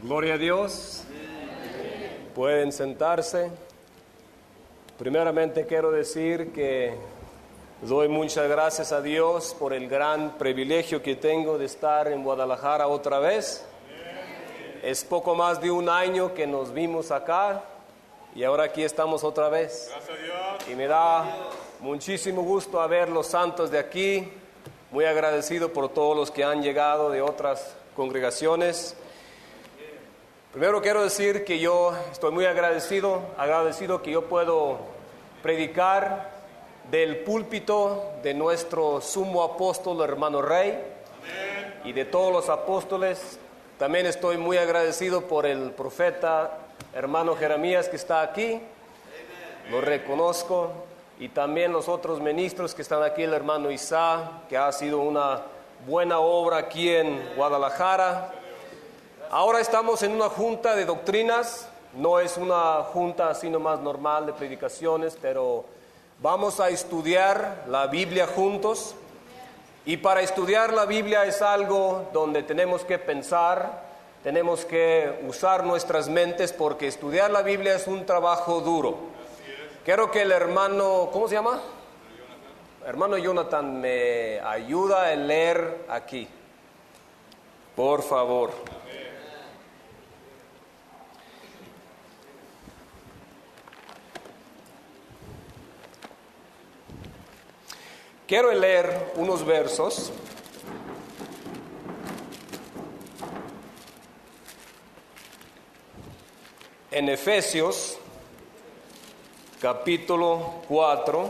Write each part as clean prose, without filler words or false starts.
Gloria a Dios. Pueden sentarse. Primeramente quiero decir que doy muchas gracias a Dios por el gran privilegio que tengo de estar en Guadalajara otra vez. Es poco más de un año que nos vimos acá y ahora aquí estamos otra vez. Gracias a Dios. Y me da muchísimo gusto a ver los santos de aquí. Muy agradecido por todos los que han llegado de otras congregaciones. Primero quiero decir que yo estoy muy agradecido que yo puedo predicar del púlpito de nuestro sumo apóstol, hermano Rey. Amén. Y de todos los apóstoles. También estoy muy agradecido por el profeta, hermano Jeremías, que está aquí. Amén. Lo reconozco. Y también los otros ministros que están aquí, el hermano Isa, que ha sido una buena obra aquí en Guadalajara. Ahora estamos en una junta de doctrinas, no es una junta así nomás normal de predicaciones, pero vamos a estudiar la Biblia juntos. Y para estudiar la Biblia es algo donde tenemos que pensar, tenemos que usar nuestras mentes, porque estudiar la Biblia es un trabajo duro. Quiero que el hermano, ¿cómo se llama? Hermano Jonathan, me ayuda a leer aquí, por favor. Quiero leer unos versos en Efesios capítulo 4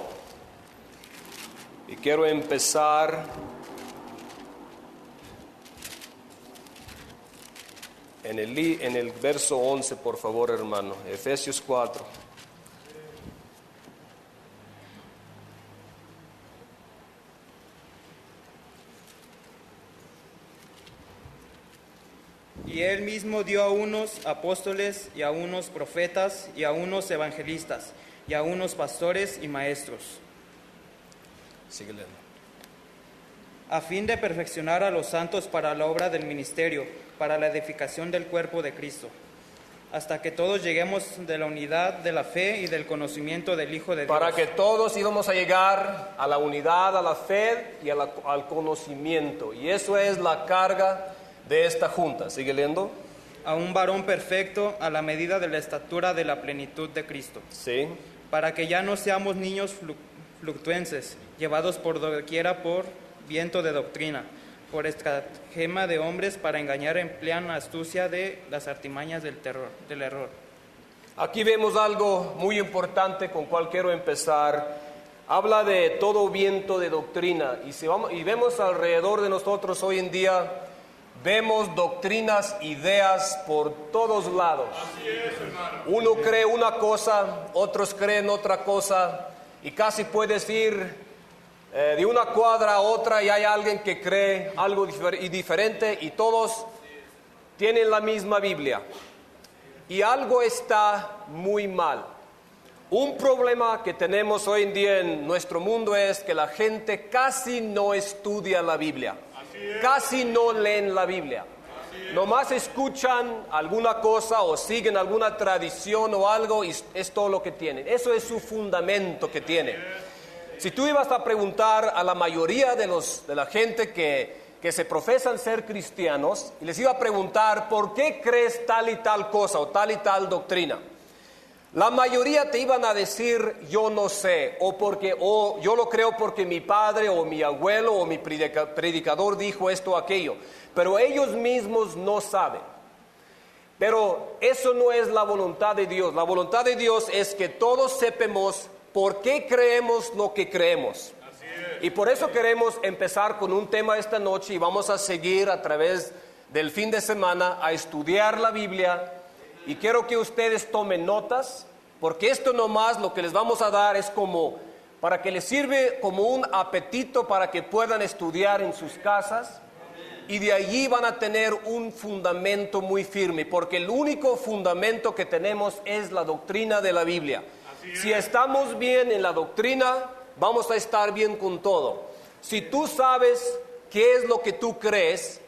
y quiero empezar en el verso 11, por favor, hermano. Efesios 4. Y él mismo dio a unos apóstoles y a unos profetas y a unos evangelistas y a unos pastores y maestros. Sigue leyendo. A fin de perfeccionar a los santos para la obra del ministerio, para la edificación del cuerpo de Cristo, hasta que todos lleguemos de la unidad de la fe y del conocimiento del Hijo de Dios. Para que todos íbamos a llegar a la unidad, a la fe y al conocimiento. Y eso es la carga de esta junta. Sigue leyendo. A un varón perfecto a la medida de la estatura de la plenitud de Cristo. Sí. Para que ya no seamos niños fluctuenses, llevados por doquiera por viento de doctrina, por estratagema de hombres para engañar, emplean astucia de las artimañas del error. Aquí vemos algo muy importante con cual quiero empezar. Habla de todo viento de doctrina. Y vemos alrededor de nosotros hoy en día, vemos doctrinas, ideas por todos lados. Así es, hermano. Uno cree una cosa, otros creen otra cosa, y casi puedes ir de una cuadra a otra y hay alguien que cree algo diferente y todos tienen la misma Biblia. Y algo está muy mal. Un problema que tenemos hoy en día en nuestro mundo es que la gente casi no estudia la Biblia. Casi no leen la Biblia. Nomás escuchan alguna cosa o siguen alguna tradición o algo y es todo lo que tienen. Eso es su fundamento que tienen. Si tú ibas a preguntar a la mayoría de la gente que se profesan ser cristianos y les iba a preguntar ¿por qué crees tal y tal cosa o tal doctrina? La mayoría te iban a decir yo no sé, o yo lo creo porque mi padre o mi abuelo o mi predicador dijo esto o aquello, pero ellos mismos no saben. Pero eso no es la voluntad de Dios. La voluntad de Dios es que todos sepamos por qué creemos lo que creemos. Y por eso queremos empezar con un tema esta noche y vamos a seguir a través del fin de semana a estudiar la Biblia. Y quiero que ustedes tomen notas, porque esto nomás lo que les vamos a dar es como para que les sirve como un apetito para que puedan estudiar en sus casas. Y de allí van a tener un fundamento muy firme, porque el único fundamento que tenemos es la doctrina de la Biblia. Si estamos bien en la doctrina, vamos a estar bien con todo. Si tú sabes qué es lo que tú crees,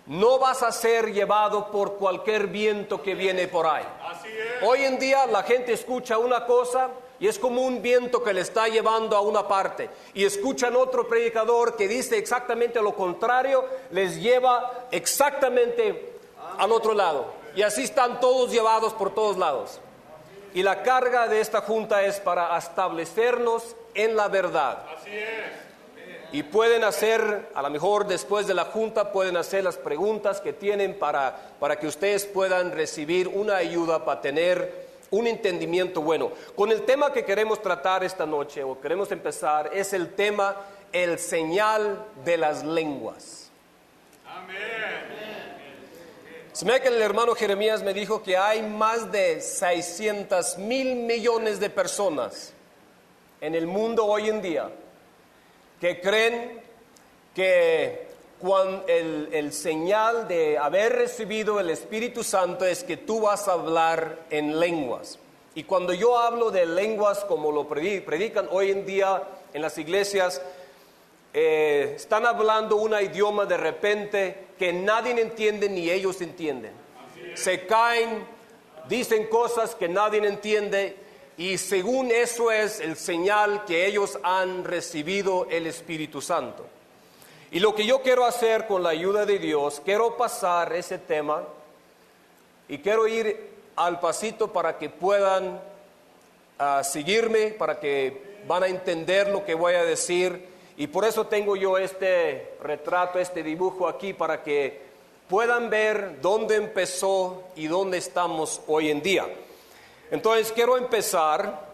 No vas a ser llevado por cualquier viento que viene por ahí. Así es. Hoy en día la gente escucha una cosa y es como un viento que le está llevando a una parte. Y escuchan otro predicador que dice exactamente lo contrario, les lleva exactamente al otro lado. Y así están todos llevados por todos lados. Y la carga de esta junta es para establecernos en la verdad. Así es. Y pueden hacer, a lo mejor después de la junta, pueden hacer las preguntas que tienen para que ustedes puedan recibir una ayuda para tener un entendimiento bueno. Con el tema que queremos tratar esta noche, o queremos empezar, es el tema, el señal de las lenguas. Amén. Se me ve que el hermano Jeremías me dijo que hay más de 600,000 millones de personas en el mundo hoy en día que creen que el señal de haber recibido el Espíritu Santo es que tú vas a hablar en lenguas. Y cuando yo hablo de lenguas como lo predican hoy en día en las iglesias, están hablando un idioma de repente que nadie entiende ni ellos entienden. Se caen, dicen cosas que nadie entiende. Y según eso es el señal que ellos han recibido el Espíritu Santo. Y lo que yo quiero hacer con la ayuda de Dios, quiero pasar ese tema y quiero ir al pasito para que puedan seguirme, para que van a entender lo que voy a decir. Y por eso tengo yo este retrato, este dibujo aquí, para que puedan ver dónde empezó y dónde estamos hoy en día. Entonces quiero empezar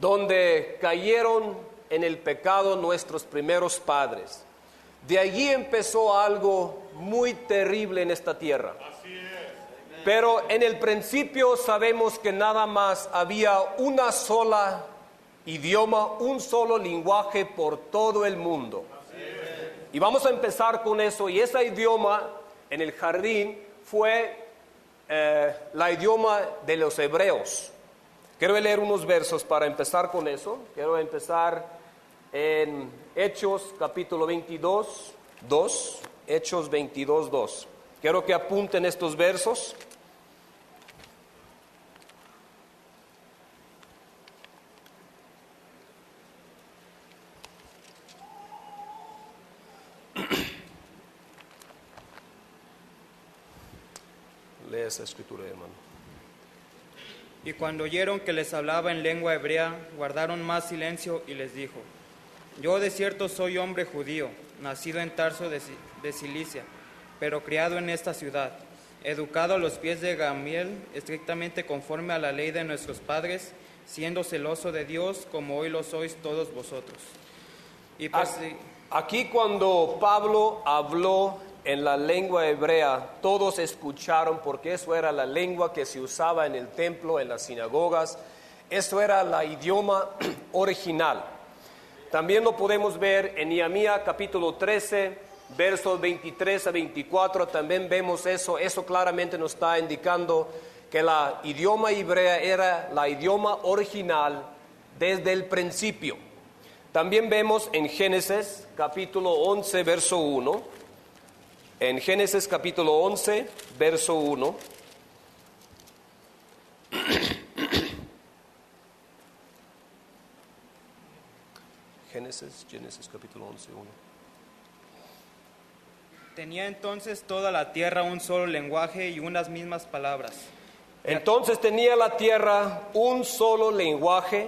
donde cayeron en el pecado nuestros primeros padres. De allí empezó algo muy terrible en esta tierra. Así es. Pero en el principio sabemos que nada más había una sola idioma, un solo lenguaje por todo el mundo. Así es. Y vamos a empezar con eso. Y ese idioma en el jardín fue la idioma de los hebreos. Quiero leer unos versos para empezar con eso. Quiero empezar en Hechos capítulo 22, 2. Hechos 22, 2. Quiero que apunten estos versos. Lee esa escritura, hermano. Y cuando oyeron que les hablaba en lengua hebrea, guardaron más silencio y les dijo: Yo de cierto soy hombre judío, nacido en Tarso de Cilicia, pero criado en esta ciudad, educado a los pies de Gamaliel, estrictamente conforme a la ley de nuestros padres, siendo celoso de Dios como hoy lo sois todos vosotros. Y Aquí cuando Pablo habló en la lengua hebrea, todos escucharon, porque eso era la lengua que se usaba en el templo, en las sinagogas. Eso era el idioma original. También lo podemos ver en Nehemías capítulo 13, versos 23 a 24. También vemos eso. Eso claramente nos está indicando que la idioma hebrea era la idioma original desde el principio. También vemos en Génesis capítulo 11, verso 1. En Génesis capítulo 11, verso 1. Génesis capítulo 11, 1. tenía entonces toda la tierra un solo lenguaje y unas mismas palabras. Entonces tenía la tierra un solo lenguaje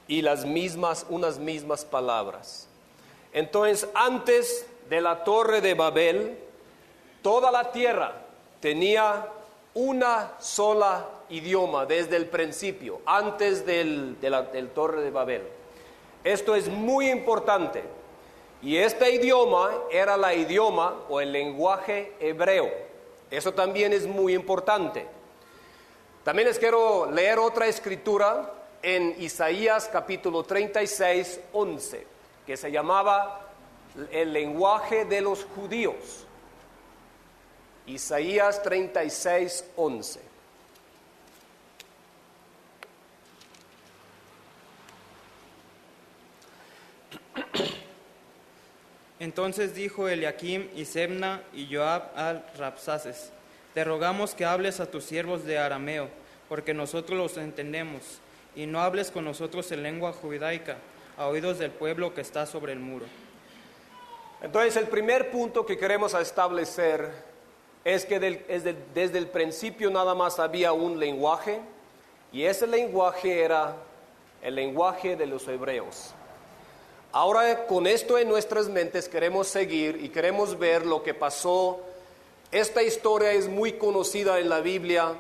y unas mismas palabras. Entonces, antes de la torre de Babel, toda la tierra tenía una sola idioma desde el principio, antes del torre de Babel. Esto es muy importante. Y este idioma era el idioma o el lenguaje hebreo. Eso también es muy importante. También les quiero leer otra escritura en Isaías capítulo 36, 11, que se llamaba el lenguaje de los judíos. Isaías 36, 11. Entonces dijo Eliakim y Sebna y Joab al Rabsaces: Te rogamos que hables a tus siervos de arameo, porque nosotros los entendemos, y no hables con nosotros en lengua judaica, a oídos del pueblo que está sobre el muro. Entonces el primer punto que queremos establecer es que desde el principio nada más había un lenguaje, y ese lenguaje era el lenguaje de los hebreos. Ahora, con esto en nuestras mentes queremos seguir y queremos ver lo que pasó. Esta historia es muy conocida en la Biblia.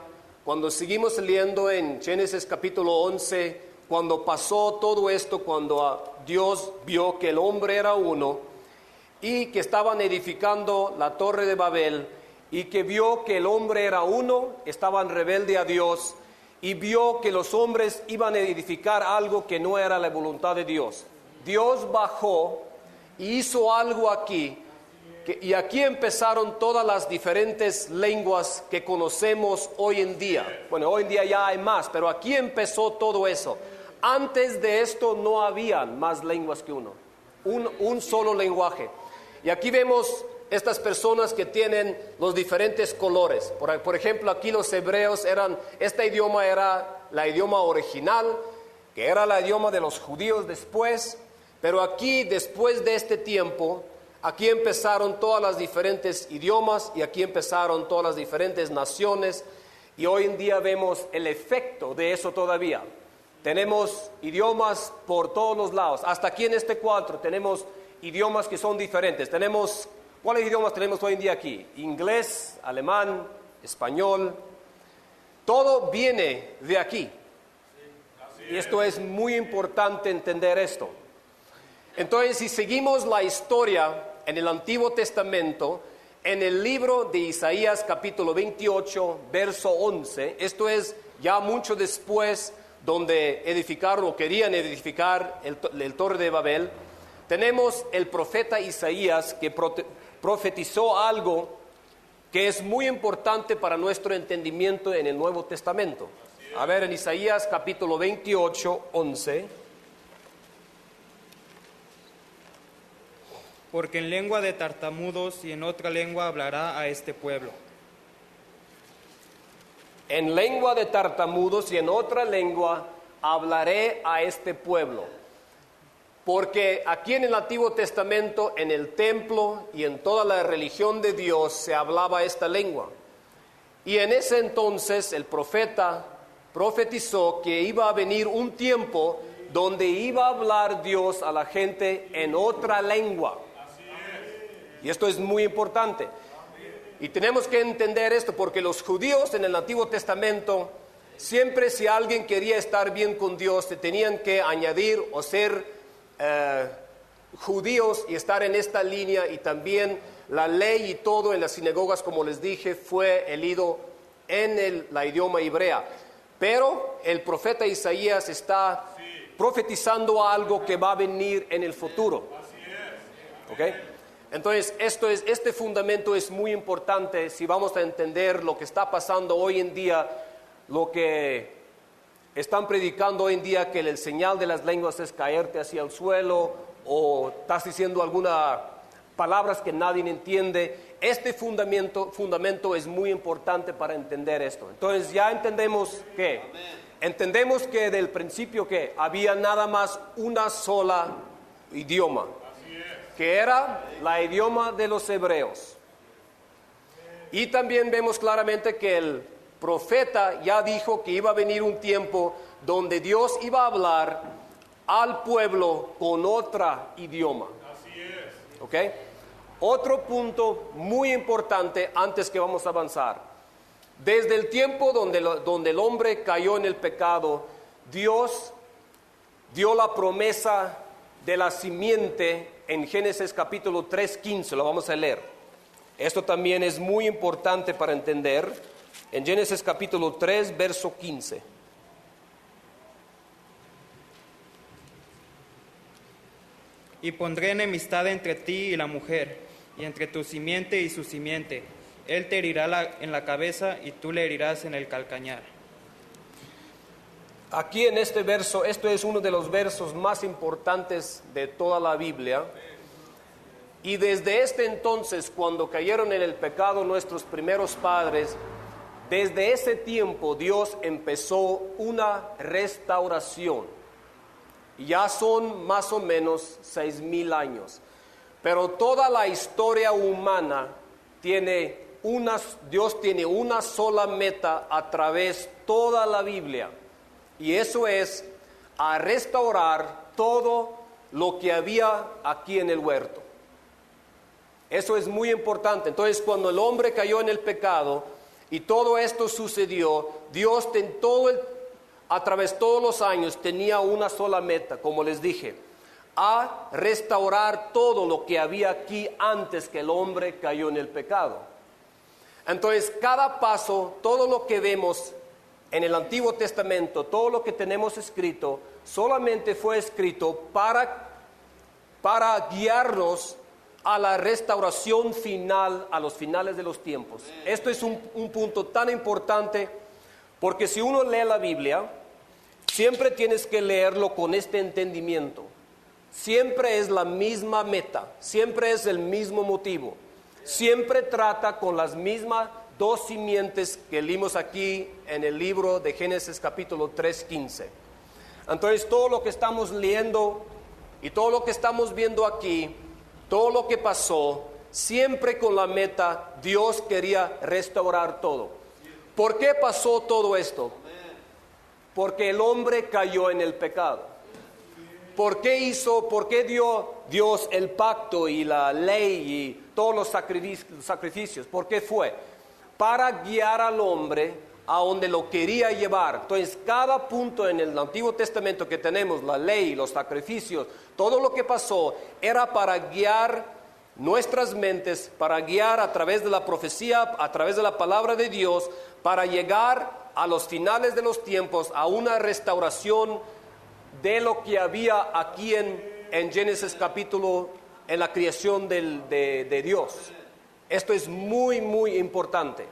Cuando seguimos leyendo en Génesis capítulo 11, cuando pasó todo esto, cuando Dios vio que el hombre era uno y que estaban edificando la torre de Babel, y que vio que el hombre era uno, estaban rebelde a Dios, y vio que los hombres iban a edificar algo que no era la voluntad de Dios. Dios bajó y hizo algo aquí, y aquí empezaron todas las diferentes lenguas que conocemos hoy en día. Bueno, hoy en día ya hay más, pero aquí empezó todo eso. Antes de esto no habían más lenguas que uno, un solo lenguaje. Y aquí vemos estas personas que tienen los diferentes colores. Por ejemplo, aquí los hebreos este idioma era la idioma original, que era el idioma de los judíos después. Pero aquí, después de este tiempo, aquí empezaron todas las diferentes idiomas y aquí empezaron todas las diferentes naciones, y hoy en día vemos el efecto de eso todavía. Tenemos idiomas por todos los lados. Hasta aquí en este cuadro tenemos idiomas que son diferentes. ¿Cuáles idiomas tenemos hoy en día aquí? Inglés, alemán, español. Todo viene de aquí. Y esto es muy importante entender esto. Entonces, si seguimos la historia en el Antiguo Testamento, en el libro de Isaías capítulo 28, verso 11, esto es ya mucho después, donde edificaron o querían edificar el Torre de Babel, tenemos el profeta Isaías que profetizó algo que es muy importante para nuestro entendimiento en el Nuevo Testamento. A ver, en Isaías capítulo 28, 11... Porque en lengua de tartamudos y en otra lengua hablará a este pueblo. En lengua de tartamudos y en otra lengua hablaré a este pueblo. Porque aquí en el Antiguo Testamento, en el templo y en toda la religión de Dios se hablaba esta lengua. Y en ese entonces el profeta profetizó que iba a venir un tiempo donde iba a hablar Dios a la gente en otra lengua. Y esto es muy importante. Y tenemos que entender esto porque los judíos en el Antiguo Testamento, siempre si alguien quería estar bien con Dios, se tenían que añadir o ser judíos y estar en esta línea. Y también la ley y todo en las sinagogas, como les dije, fue leído en la idioma hebrea. Pero el profeta Isaías está profetizando algo que va a venir en el futuro. ¿Ok? Entonces, este fundamento es muy importante si vamos a entender lo que está pasando hoy en día, lo que están predicando hoy en día, que el señal de las lenguas es caerte hacia el suelo, o estás diciendo algunas palabras que nadie entiende. Este fundamento es muy importante para entender esto. Entonces, ya entendemos que del principio que había nada más una sola idioma, que era la idioma de los hebreos. Y también vemos claramente que el profeta ya dijo que iba a venir un tiempo donde Dios iba a hablar al pueblo con otro idioma. Así es. ¿Ok? Otro punto muy importante antes que vamos a avanzar. Desde el tiempo donde el hombre cayó en el pecado, Dios dio la promesa de la simiente en Génesis capítulo 3:15, lo vamos a leer. Esto también es muy importante para entender. En Génesis capítulo 3, verso 15. Y pondré enemistad entre ti y la mujer, y entre tu simiente y su simiente. Él te herirá en la cabeza y tú le herirás en el calcañar. Aquí en este verso, esto es uno de los versos más importantes de toda la Biblia. Y desde este entonces, cuando cayeron en el pecado nuestros primeros padres, desde ese tiempo Dios empezó una restauración. Ya son más o menos 6,000 años. Pero toda la historia humana Dios tiene una sola meta a través de toda la Biblia. Y eso es a restaurar todo lo que había aquí en el huerto. Eso es muy importante. Entonces, cuando el hombre cayó en el pecado y todo esto sucedió, Dios a través de todos los años tenía una sola meta, como les dije, a restaurar todo lo que había aquí antes que el hombre cayó en el pecado. Entonces, cada paso, todo lo que vemos en el Antiguo Testamento, todo lo que tenemos escrito, solamente fue escrito para guiarnos a la restauración final, a los finales de los tiempos. Esto es un punto tan importante, porque si uno lee la Biblia, siempre tienes que leerlo con este entendimiento. Siempre es la misma meta, siempre es el mismo motivo, siempre trata con las mismas dos simientes que leímos aquí en el libro de Génesis capítulo 3:15. Entonces, todo lo que estamos leyendo y todo lo que estamos viendo aquí, todo lo que pasó, siempre con la meta, Dios quería restaurar todo. ¿Por qué pasó todo esto? Porque el hombre cayó en el pecado. ¿Por qué dio Dios el pacto y la ley y todos los sacrificios? ¿Por qué fue? Para guiar al hombre a donde lo quería llevar. Entonces, cada punto en el Antiguo Testamento que tenemos, la ley, los sacrificios, todo lo que pasó, era para guiar nuestras mentes, para guiar a través de la profecía, a través de la palabra de Dios, para llegar a los finales de los tiempos, a una restauración de lo que había aquí en Génesis capítulo, en la creación de Dios. Esto es muy, muy importante.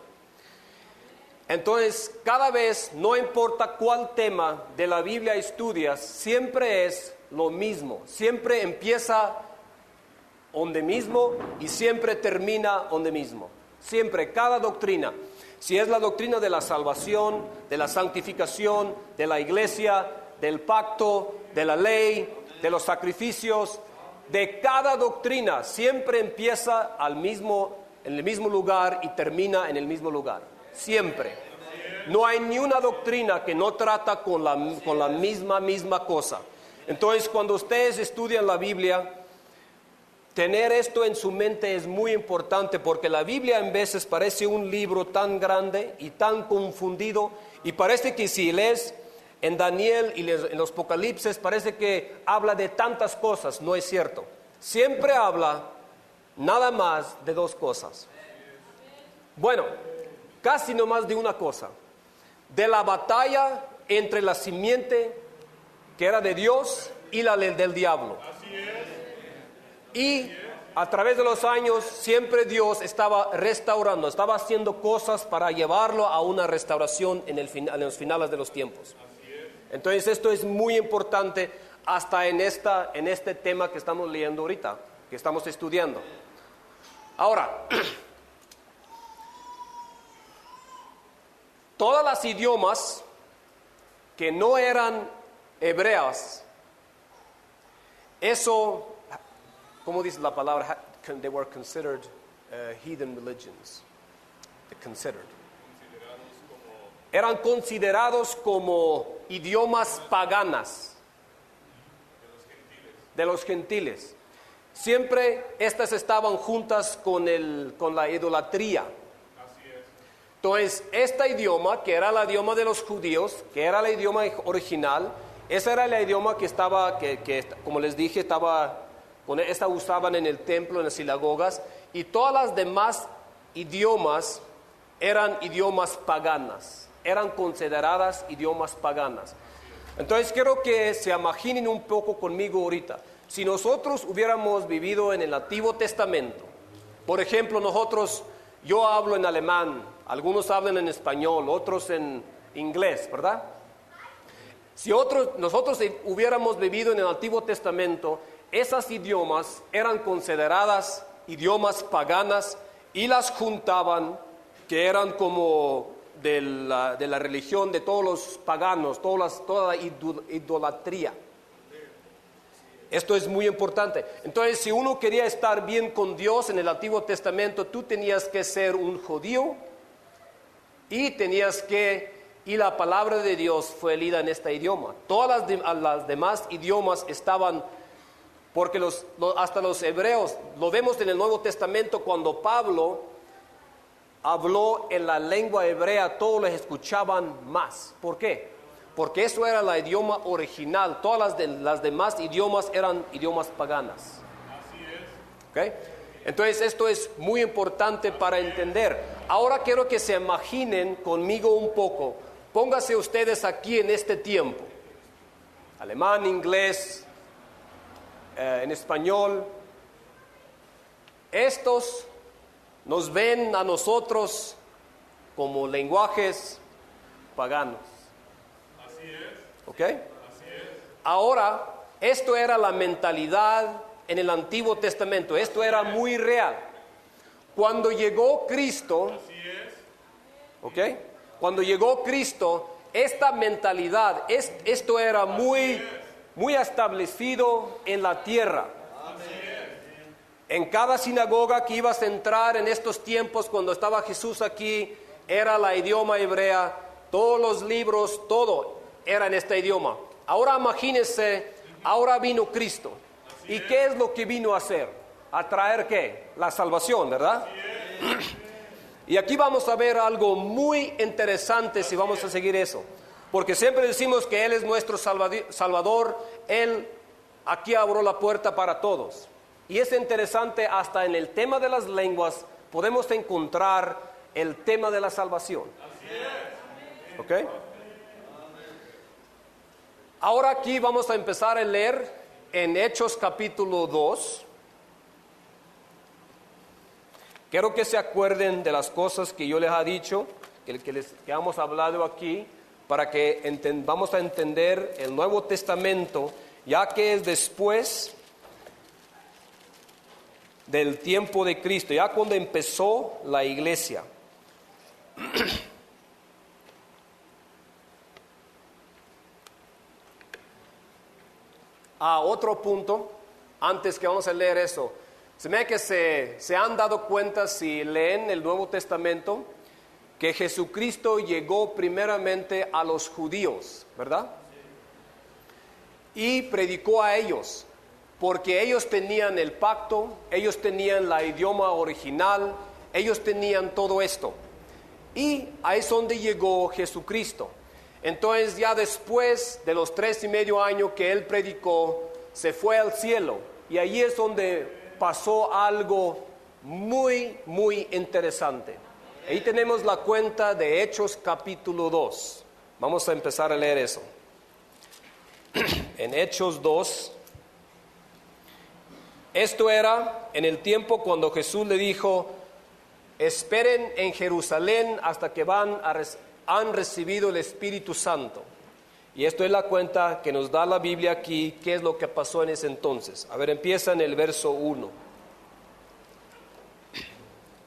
Entonces, cada vez, no importa cuál tema de la Biblia estudias, siempre es lo mismo. Siempre empieza donde mismo y siempre termina donde mismo. Siempre, cada doctrina. Si es la doctrina de la salvación, de la santificación, de la iglesia, del pacto, de la ley, de los sacrificios, de cada doctrina, siempre empieza en el mismo lugar y termina en el mismo lugar. Siempre. No hay ni una doctrina que no trata con la misma cosa. Entonces, cuando ustedes estudian la Biblia, tener esto en su mente es muy importante, porque la Biblia en veces parece un libro tan grande y tan confundido, y parece que si lees en Daniel y en los Apocalipsis, parece que habla de tantas cosas. No es cierto. Siempre habla nada más de dos cosas. Bueno, casi no más de una cosa. De la batalla entre la simiente que era de Dios y la del diablo. Y a través de los años siempre Dios estaba restaurando, estaba haciendo cosas para llevarlo a una restauración en los finales de los tiempos. Entonces esto es muy importante hasta en este tema que estamos leyendo ahorita, que estamos estudiando. Ahora, todas las idiomas que no eran hebreas, eso, ¿cómo dice la palabra? They were considered heathen religions. Eran considerados como idiomas paganas de los gentiles. Siempre estas estaban juntas con la idolatría. Entonces, este idioma, que era el idioma de los judíos, que era el idioma original, ese era el idioma que como les dije, esta usaban en el templo, en las sinagogas, y todas las demás idiomas eran idiomas paganas, eran consideradas idiomas paganas. Entonces, quiero que se imaginen un poco conmigo ahorita. Si nosotros hubiéramos vivido en el Antiguo Testamento, por ejemplo, yo hablo en alemán, algunos hablan en español, otros en inglés, ¿verdad? Si nosotros hubiéramos vivido en el Antiguo Testamento, esas idiomas eran consideradas idiomas paganas y las juntaban, que eran como de la religión de todos los paganos, toda la idolatría. Esto es muy importante. Entonces, si uno quería estar bien con Dios en el Antiguo Testamento, tú tenías que ser un judío y la palabra de Dios fue leída en este idioma. Todas las demás idiomas estaban, porque hasta los hebreos, lo vemos en el Nuevo Testamento cuando Pablo habló en la lengua hebrea, todos les escuchaban más. ¿Por qué? Porque eso era el idioma original. Todas las demás idiomas eran idiomas paganas. Así es. ¿Okay? Entonces esto es muy importante para entender. Ahora quiero que se imaginen conmigo un poco. Pónganse ustedes aquí en este tiempo. Alemán, inglés, en español. Estos nos ven a nosotros como lenguajes paganos. Así es. ¿Ok? Así es. Ahora, esto era la mentalidad en el Antiguo Testamento. Esto era muy real. Cuando llegó Cristo, Así es. ¿ok? Cuando llegó Cristo, esta mentalidad, esto era muy establecido en la tierra. En cada sinagoga que ibas a entrar en estos tiempos, cuando estaba Jesús aquí, era la idioma hebrea. Todos los libros, todo era en este idioma. Ahora imagínense, ahora vino Cristo. ¿Y qué es lo que vino a hacer? ¿A traer qué? La salvación, ¿verdad? Y aquí vamos a ver algo muy interesante si vamos a seguir eso. Porque siempre decimos que Él es nuestro Salvador. Él aquí abrió la puerta para todos. Y es interesante, hasta en el tema de las lenguas podemos encontrar el tema de la salvación. ¿Ok? Ahora aquí vamos a empezar a leer en Hechos capítulo 2. Quiero que se acuerden de las cosas que yo les he dicho, que hemos hablado aquí, para que vamos a entender el Nuevo Testamento, ya que es después del tiempo de Cristo, ya cuando empezó la iglesia. Otro punto, antes que vamos a leer eso. Se me ve que se han dado cuenta, si leen el Nuevo Testamento, que Jesucristo llegó primeramente a los judíos, ¿verdad? Y predicó a ellos, porque ellos tenían el pacto, ellos tenían la idioma original, ellos tenían todo esto. Y ahí es donde llegó Jesucristo. Entonces ya después de los 3.5 años que Él predicó, se fue al cielo. Y allí es donde pasó algo muy, muy interesante. Ahí tenemos la cuenta de Hechos capítulo 2. Vamos a empezar a leer eso. En Hechos 2. Esto era en el tiempo cuando Jesús le dijo: esperen en Jerusalén hasta que han recibido el Espíritu Santo. Y esto es la cuenta que nos da la Biblia aquí, qué es lo que pasó en ese entonces. A ver, empieza en el verso 1.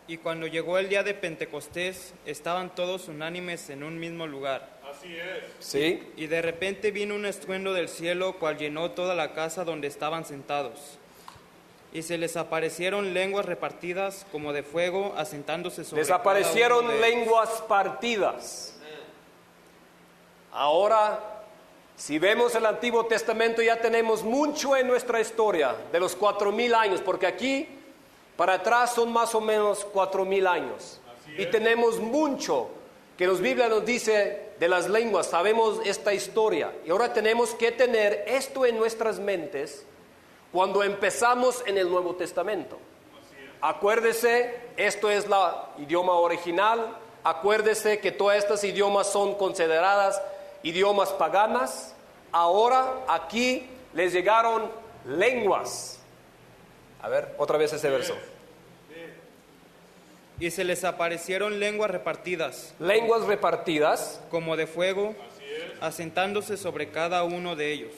Y cuando llegó el día de Pentecostés, estaban todos unánimes en un mismo lugar. Así es. ¿Sí? Y de repente vino un estruendo del cielo, cual llenó toda la casa donde estaban sentados. Y se les aparecieron lenguas repartidas como de fuego, asentándose sobre Les aparecieron cada uno de ellos. lenguas partidas. Ahora, si vemos el Antiguo Testamento, ya tenemos mucho en nuestra historia de los 4.000 años, porque aquí para atrás son más o menos 4.000 años. Y tenemos mucho que la Biblia nos dice de las lenguas, sabemos esta historia. Y ahora tenemos que tener esto en nuestras mentes cuando empezamos en el Nuevo Testamento. Acuérdese, esto es el idioma original. Acuérdese que todas estas idiomas son consideradas idiomas paganas. Ahora aquí les llegaron lenguas. A ver, otra vez ese verso. Y se les aparecieron lenguas repartidas, Lenguas repartidas como de fuego, asentándose sobre cada uno de ellos.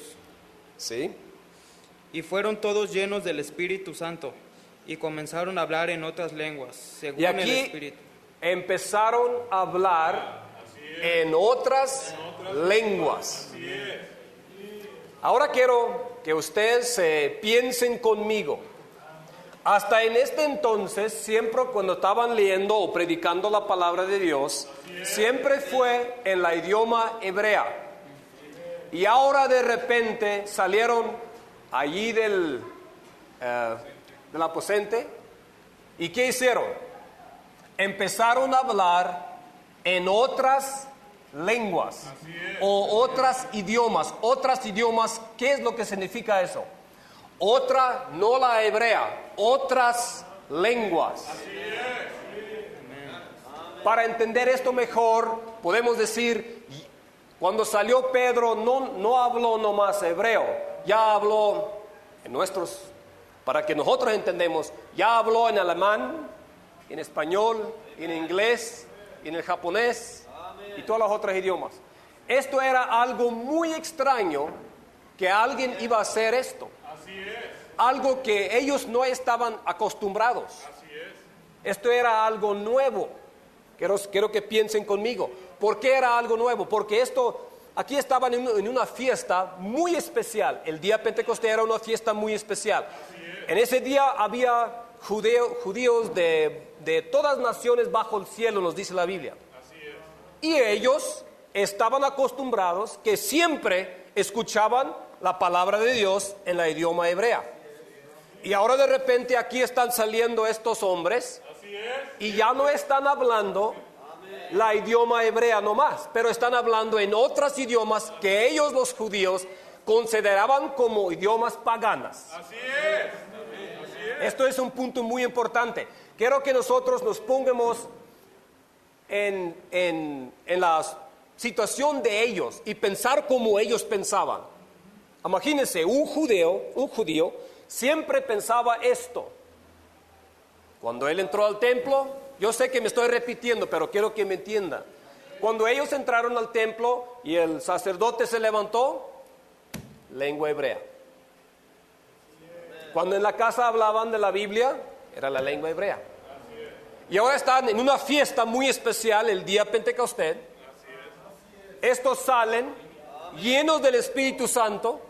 ¿Sí? Y fueron todos llenos del Espíritu Santo, y comenzaron a hablar en otras lenguas, según Y el aquí Espíritu. empezaron a hablar en otras lenguas. Ahora quiero que ustedes piensen conmigo. Hasta en este entonces, siempre cuando estaban leyendo o predicando la palabra de Dios, siempre fue en la idioma hebrea. Y ahora de repente salieron allí del aposento. ¿Y qué hicieron? Empezaron a hablar en otras lenguas o otras idiomas. Otras idiomas, ¿qué es lo que significa eso? Otra, no la hebrea, otras lenguas. Para entender esto mejor, podemos decir, cuando salió Pedro no habló nomás hebreo, ya habló en para que nosotros entendemos, ya habló en alemán, en español, en inglés, en el japonés y todos los otros idiomas. Esto era algo muy extraño, que alguien iba a hacer esto. Algo que ellos no estaban acostumbrados. Esto era algo nuevo. Quiero que piensen conmigo. ¿Por qué era algo nuevo? Porque aquí estaban en una fiesta muy especial. El día Pentecostés era una fiesta muy especial. En ese día había judíos de todas naciones bajo el cielo, nos dice la Biblia. Y ellos estaban acostumbrados que siempre escuchaban la palabra de Dios en la idioma hebrea. Y ahora de repente aquí están saliendo estos hombres y ya no están hablando la idioma hebrea nomás, pero están hablando en otros idiomas que ellos los judíos consideraban como idiomas paganas. Esto es un punto muy importante. Quiero que nosotros nos pongamos en la situación de ellos y pensar como ellos pensaban. Imagínense, un judío siempre pensaba esto. Cuando él entró al templo, yo sé que me estoy repitiendo, pero quiero que me entiendan. Cuando ellos entraron al templo y el sacerdote se levantó, lengua hebrea. Cuando en la casa hablaban de la Biblia, era la lengua hebrea. Y ahora están en una fiesta muy especial, el día Pentecostés. Estos salen llenos del Espíritu Santo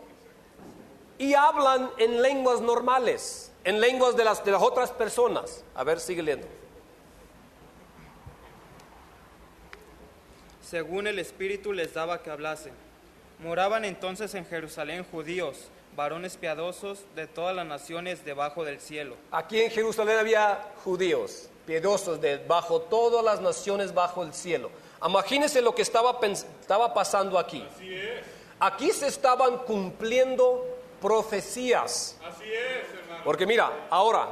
y hablan en lenguas normales, en lenguas de las otras personas. A ver, sigue leyendo. Según el Espíritu les daba que hablasen. Moraban entonces en Jerusalén judíos, varones piadosos de todas las naciones debajo del cielo. Aquí en Jerusalén había judíos piadosos debajo todas las naciones bajo el cielo. Imagínense lo que estaba pasando aquí. Aquí se estaban cumpliendo profecías. Porque mira, ahora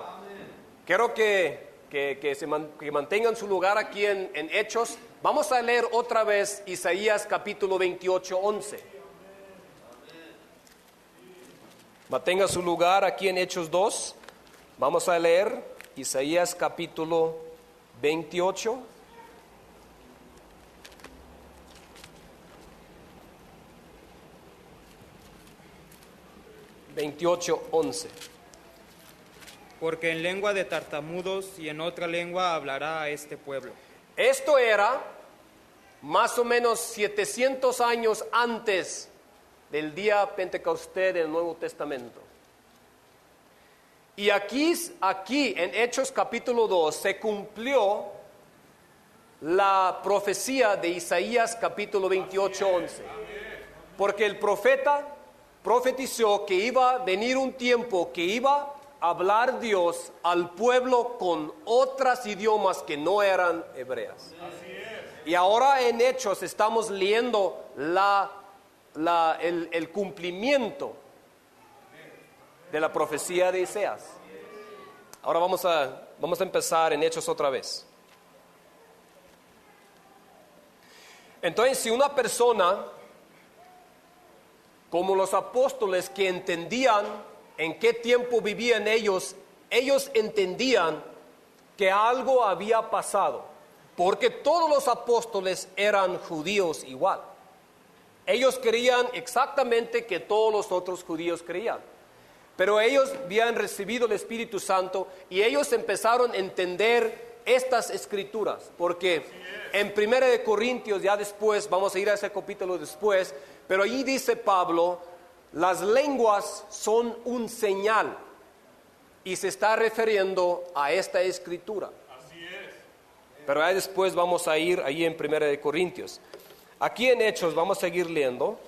quiero que mantengan su lugar aquí en Hechos. Vamos a leer otra vez Isaías capítulo 28, 11. Mantenga su lugar aquí en Hechos 2. Vamos a leer Isaías capítulo 28. Porque en lengua de tartamudos y en otra lengua hablará a este pueblo. Esto era más o menos 700 años antes del día Pentecostés del Nuevo Testamento. Y aquí en Hechos capítulo 2 se cumplió la profecía de Isaías capítulo 28, 11. Porque el profeta profetizó que iba a venir un tiempo que iba a hablar Dios al pueblo con otros idiomas que no eran hebreas. Y ahora en Hechos estamos leyendo el cumplimiento de la profecía de Isaías. Ahora vamos a empezar en Hechos otra vez. Entonces, si una persona, como los apóstoles que entendían en qué tiempo vivían ellos entendían que algo había pasado, porque todos los apóstoles eran judíos igual. Ellos creían exactamente que todos los otros judíos creían. Pero ellos habían recibido el Espíritu Santo y ellos empezaron a entender estas escrituras. Porque en 1 de Corintios, ya después, vamos a ir a ese capítulo después, pero ahí dice Pablo, las lenguas son un señal. Y se está refiriendo a esta escritura. Así es. Pero ahí después vamos a ir ahí en 1 de Corintios. Aquí en Hechos vamos a seguir leyendo.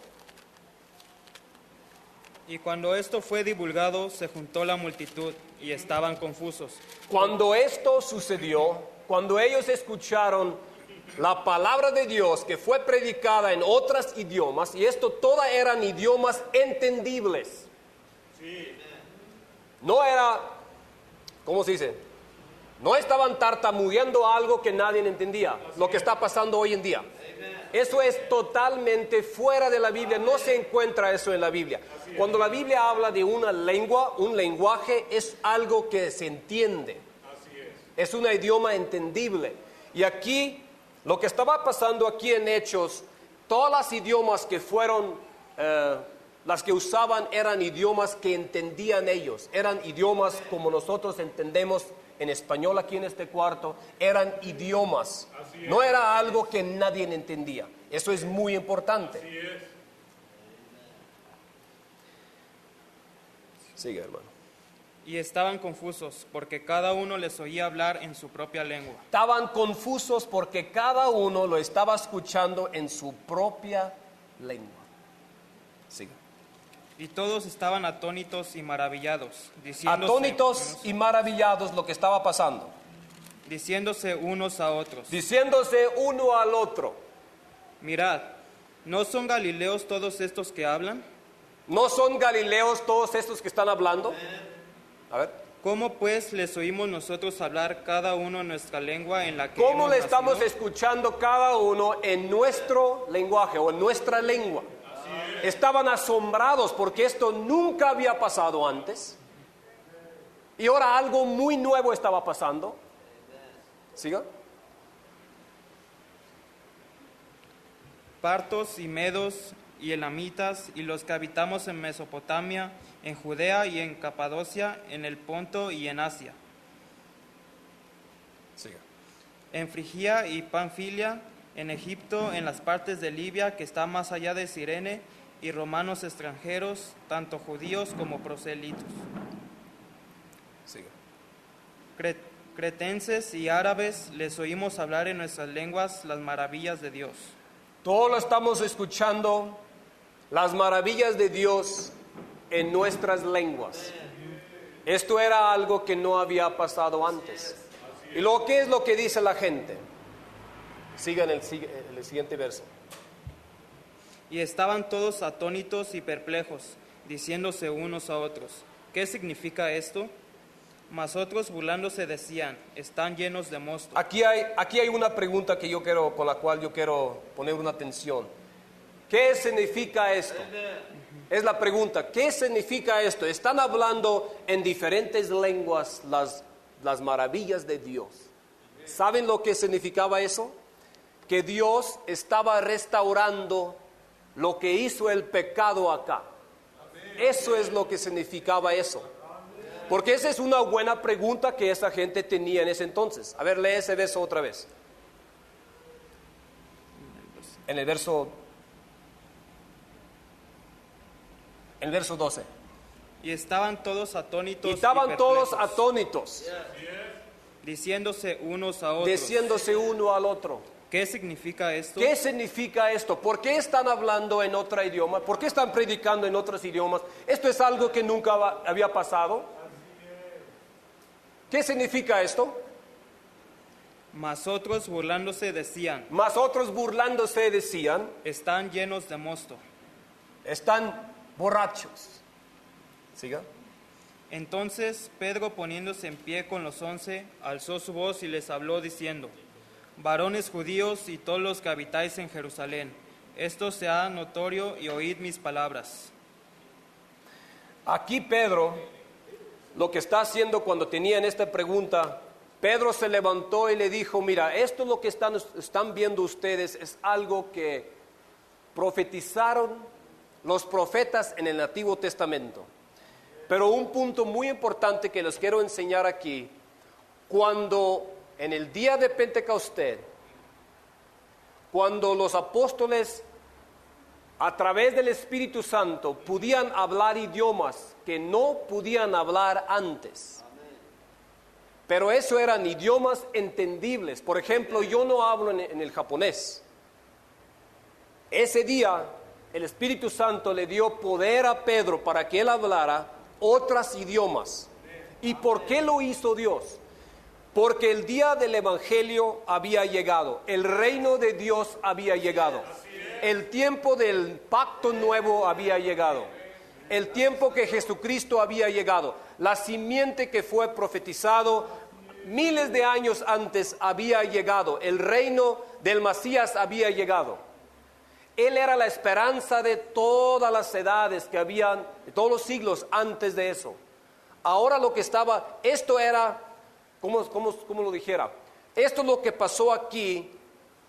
Y cuando esto fue divulgado, se juntó la multitud y estaban confusos. Cuando esto sucedió, cuando ellos escucharon la palabra de Dios que fue predicada en otros idiomas, y esto todas eran idiomas entendibles. No era, ¿cómo se dice? No estaban tartamudeando algo que nadie entendía, lo que está pasando hoy en día. Eso es totalmente fuera de la Biblia, no se encuentra eso en la Biblia. Cuando la Biblia habla de una lengua, un lenguaje, es algo que se entiende. Es un idioma entendible. Y aquí, lo que estaba pasando aquí en Hechos, todos los idiomas que fueron, las que usaban eran idiomas que entendían ellos. Eran idiomas como nosotros entendemos en español aquí en este cuarto, eran idiomas. No era algo que nadie entendía. Eso es muy importante. Así es. Sigue, hermano. Y estaban confusos, porque cada uno les oía hablar en su propia lengua. Estaban confusos porque cada uno lo estaba escuchando en su propia lengua. Sigue. Y todos estaban atónitos y maravillados, diciéndose Lo que estaba pasando. diciéndose unos a otros: Diciéndose uno al otro. Mirad, ¿no son galileos todos estos que hablan? ¿No son galileos todos estos que están hablando? A ver. ¿Cómo pues les oímos nosotros hablar cada uno en nuestra lengua en la que ¿Cómo hemos le estamos nacido? escuchando cada uno en nuestro lenguaje o en nuestra lengua? Estaban asombrados porque esto nunca había pasado antes. Y ahora algo muy nuevo estaba pasando. ¿Siga? Partos y medos y elamitas y los que habitamos en Mesopotamia, en Judea y en Capadocia, en el Ponto y en Asia, Siga. en Frigia y Panfilia, en Egipto, en las partes de Libia que está más allá de Cirene, y romanos extranjeros, tanto judíos como proselitos, Siga. cretenses y árabes, les oímos hablar en nuestras lenguas las maravillas de Dios. Todos lo estamos escuchando, las maravillas de Dios en nuestras lenguas. Esto era algo que no había pasado antes. ¿Y lo que es lo que dice la gente? Sigan el siguiente verso. Y estaban todos atónitos y perplejos, diciéndose unos a otros: ¿qué significa esto? Mas otros burlándose decían: están llenos de mosto. Aquí hay una pregunta que con la cual yo quiero poner una atención. ¿Qué significa esto? Es la pregunta, ¿qué significa esto? Están hablando en diferentes lenguas las maravillas de Dios. ¿Saben lo que significaba eso? Que Dios estaba restaurando lo que hizo el pecado acá. Eso es lo que significaba eso. Porque esa es una buena pregunta que esa gente tenía en ese entonces. A ver, lee ese verso otra vez. En el verso 12. Y estaban todos atónitos Y estaban y todos perplejos, atónitos, diciéndose unos a otros: diciéndose uno al otro. ¿qué significa esto? ¿Qué significa esto? ¿Por qué están hablando en otro idioma? ¿Por qué están predicando en otros idiomas? Esto es algo que nunca había pasado. ¿Qué significa esto? Mas otros burlándose decían: Mas otros burlándose decían: están llenos de mosto. están borrachos. ¿Siga? Entonces Pedro, poniéndose en pie con los 11, alzó su voz y les habló diciendo: varones judíos y todos los que habitáis en Jerusalén, esto sea notorio y oíd mis palabras. Aquí Pedro, lo que está haciendo cuando tenían esta pregunta, Pedro se levantó y le dijo: mira, esto es lo que están viendo ustedes, es algo que profetizaron los profetas en el Antiguo Testamento. Pero un punto muy importante que les quiero enseñar aquí, cuando en el día de Pentecostés, cuando los apóstoles a través del Espíritu Santo podían hablar idiomas que no podían hablar antes. Pero eso eran idiomas entendibles. Por ejemplo, yo no hablo en el japonés. Ese día el Espíritu Santo le dio poder a Pedro para que él hablara otros idiomas. ¿Y por qué lo hizo Dios? Porque el día del Evangelio había llegado, el reino de Dios había llegado, el tiempo del pacto nuevo había llegado, el tiempo que Jesucristo había llegado, la simiente que fue profetizado miles de años antes había llegado, el reino del Mesías había llegado. Él era la esperanza de todas las edades que habían, de todos los siglos antes de eso. Ahora lo que estaba, esto era, ¿cómo lo dijera? Esto es lo que pasó aquí,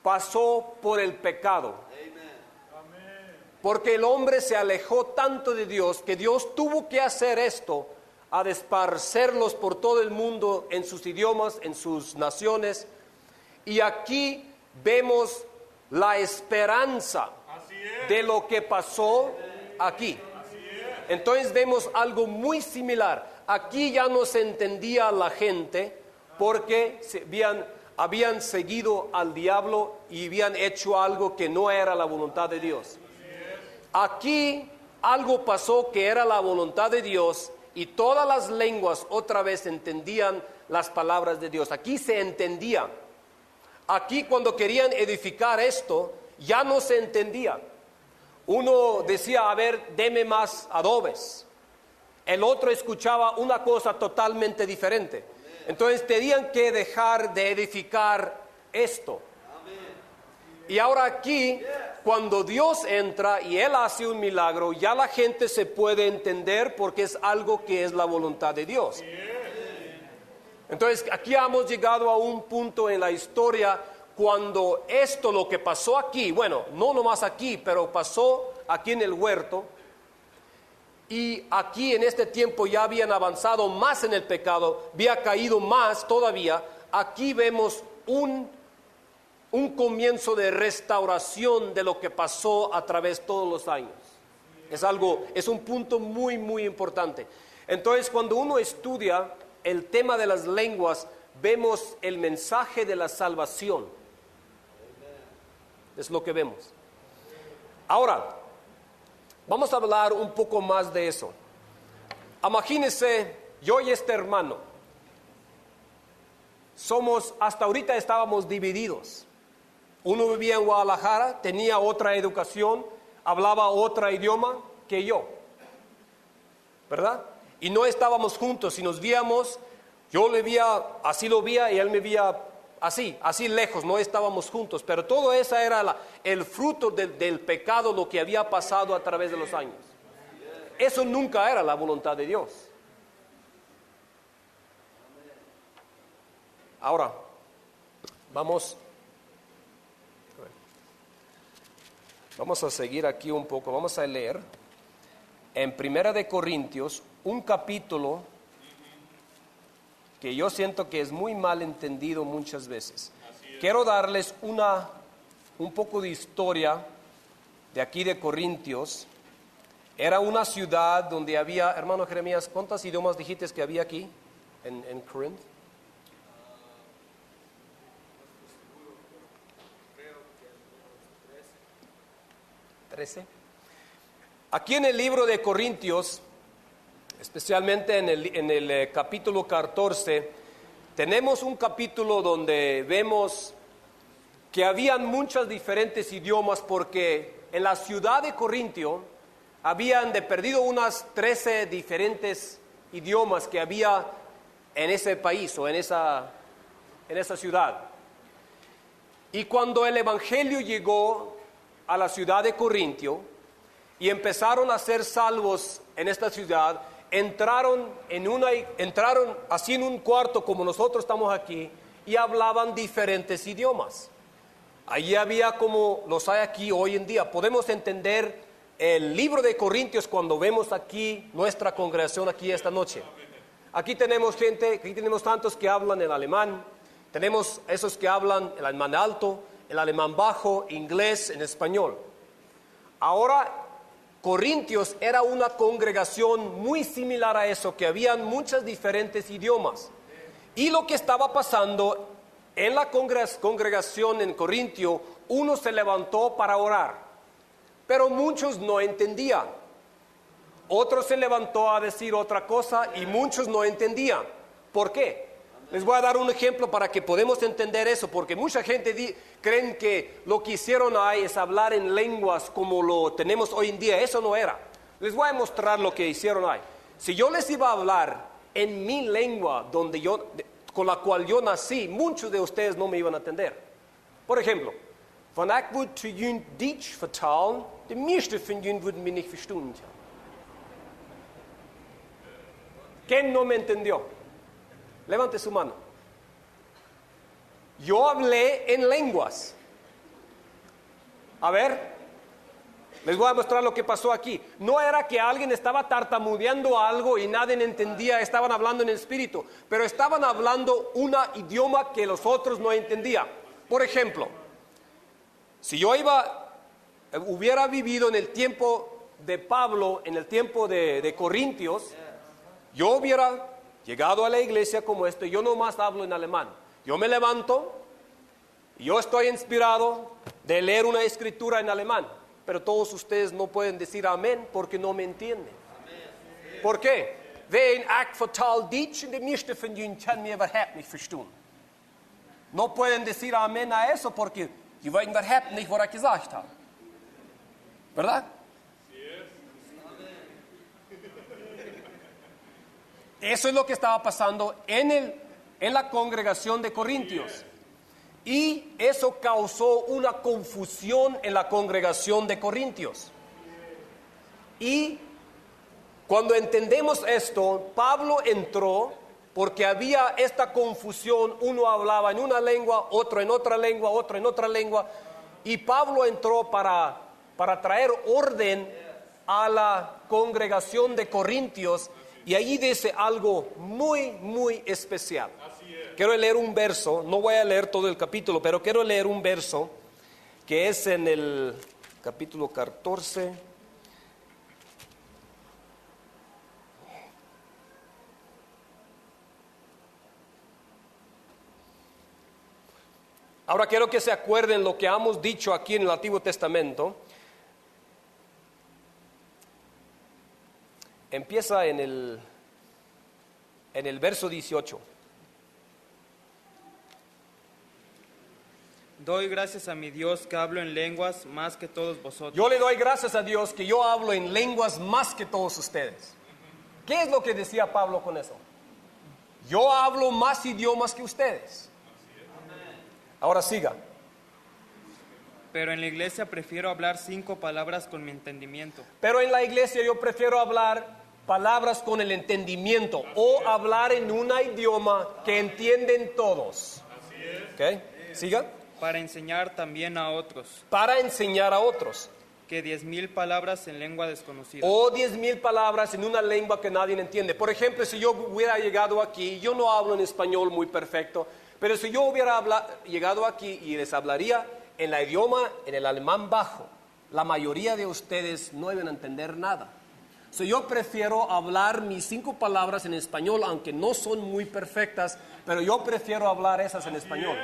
pasó por el pecado. Porque el hombre se alejó tanto de Dios que Dios tuvo que hacer esto, a desparcerlos por todo el mundo en sus idiomas, en sus naciones. Y aquí vemos la esperanza de lo que pasó aquí. Entonces vemos algo muy similar. Aquí ya no se entendía la gente porque habían seguido al diablo y habían hecho algo que no era la voluntad de Dios. Aquí algo pasó que era la voluntad de Dios y todas las lenguas otra vez entendían las palabras de Dios. Aquí se entendía. Aquí cuando querían edificar esto, ya no se entendía. Uno decía, a ver, deme más adobes. El otro escuchaba una cosa totalmente diferente. Entonces tenían que dejar de edificar esto. Y ahora aquí, cuando Dios entra y Él hace un milagro, ya la gente se puede entender porque es algo que es la voluntad de Dios. Entonces aquí hemos llegado a un punto en la historia cuando esto, lo que pasó aquí, bueno, no nomás aquí, pero pasó aquí en el huerto, y aquí en este tiempo ya habían avanzado más en el pecado, había caído más todavía. Aquí vemos un comienzo de restauración de lo que pasó a través de todos los años. Es un punto muy, muy importante. Entonces, cuando uno estudia el tema de las lenguas, vemos el mensaje de la salvación. Es lo que vemos. Ahora, vamos a hablar un poco más de eso. Imagínense, yo y este hermano, hasta ahorita estábamos divididos. Uno vivía en Guadalajara, tenía otra educación, hablaba otro idioma que yo, ¿verdad? Y no estábamos juntos, si nos víamos, yo le veía, así lo veía y él me veía así lejos, no estábamos juntos, pero todo eso era el fruto del pecado, lo que había pasado a través de los años. Eso nunca era la voluntad de Dios. Ahora, vamos a seguir aquí un poco, vamos a leer en Primera de Corintios, un capítulo que yo siento que es muy mal entendido muchas veces. Quiero darles un poco de historia de aquí de Corintios. Era una ciudad donde había, hermano Jeremías, ¿cuántos idiomas dijiste que había aquí en Corinth? 13. Aquí en el libro de Corintios, especialmente en el capítulo 14, tenemos un capítulo donde vemos que habían muchos diferentes idiomas, porque en la ciudad de Corintio habían perdido unas 13 diferentes idiomas que había en ese país o en esa ciudad. Y cuando el evangelio llegó a la ciudad de Corintio y empezaron a ser salvos en esta ciudad, entraron así en un cuarto como nosotros estamos aquí y hablaban diferentes idiomas. Allí había como los hay aquí hoy en día. Podemos entender el libro de Corintios cuando vemos aquí nuestra congregación aquí esta noche. Aquí tenemos gente, aquí tenemos tantos que hablan el alemán, tenemos esos que hablan el alemán alto, el alemán bajo, inglés, en español. Ahora, Corintios era una congregación muy similar a eso, que habían muchos diferentes idiomas. Y lo que estaba pasando en la congregación en Corintio, uno se levantó para orar, pero muchos no entendían. Otro se levantó a decir otra cosa y muchos no entendían. ¿Por qué? Les voy a dar un ejemplo para que podamos entender eso, porque mucha gente creen que lo que hicieron ahí es hablar en lenguas como lo tenemos hoy en día. Eso no era. Les voy a mostrar lo que hicieron ahí. Si yo les iba a hablar en mi lengua con la cual yo nací, muchos de ustedes no me iban a entender. Por ejemplo, van ik moet te jullie Duits vertalen, de meeste van jullie würden me niet verstaan. ¿Quién no me entendió? Levante su mano. Yo hablé en lenguas. A ver, les voy a mostrar lo que pasó aquí. No era que alguien estaba tartamudeando algo y nadie entendía, estaban hablando en el espíritu, pero estaban hablando un idioma que los otros no entendían. Por ejemplo, si yo hubiera vivido en el tiempo de Pablo, en el tiempo de Corintios, yo hubiera llegado a la iglesia como esto, yo nomás hablo en alemán. Yo me levanto y yo estoy inspirado de leer una escritura en alemán, pero todos ustedes no pueden decir amén porque no me entienden. ¿Por qué? Wen ik vertaal Duits en de meeste van jullie kan me überhaupt niet verstaan. No pueden decir amén a eso porque die weten überhaupt nicht, was ich gesagt habe. ¿Verdad? Eso es lo que estaba pasando en la congregación de Corintios. Y eso causó una confusión en la congregación de Corintios. Y cuando entendemos esto, Pablo entró porque había esta confusión. Uno hablaba en una lengua, otro en otra lengua, otro en otra lengua. Y Pablo entró para traer orden a la congregación de Corintios. Y allí dice algo muy, muy especial. Quiero leer un verso, no voy a leer todo el capítulo, pero quiero leer un verso que es en el capítulo 14. Ahora quiero que se acuerden lo que hemos dicho aquí en el Antiguo Testamento. Empieza en el verso 18. Doy gracias a mi Dios que hablo en lenguas más que todos vosotros. Yo le doy gracias a Dios que yo hablo en lenguas más que todos ustedes. ¿Qué es lo que decía Pablo con eso? Yo hablo más idiomas que ustedes. Ahora siga. Pero en la iglesia prefiero hablar 5 palabras con mi entendimiento. Pero en la iglesia yo prefiero hablar palabras con el entendimiento o hablar en un idioma que entienden todos. ¿Ok? Siga. Para enseñar también a otros. Para enseñar a otros. Que 10,000 palabras en lengua desconocida. O 10,000 palabras en una lengua que nadie entiende. Por ejemplo, si yo hubiera llegado aquí, yo no hablo en español muy perfecto, pero si yo hubiera llegado aquí y les hablaría en el idioma, en el alemán bajo, la mayoría de ustedes no iban a entender nada. Yo prefiero hablar mis 5 palabras en español, aunque no son muy perfectas, pero yo prefiero hablar esas en español.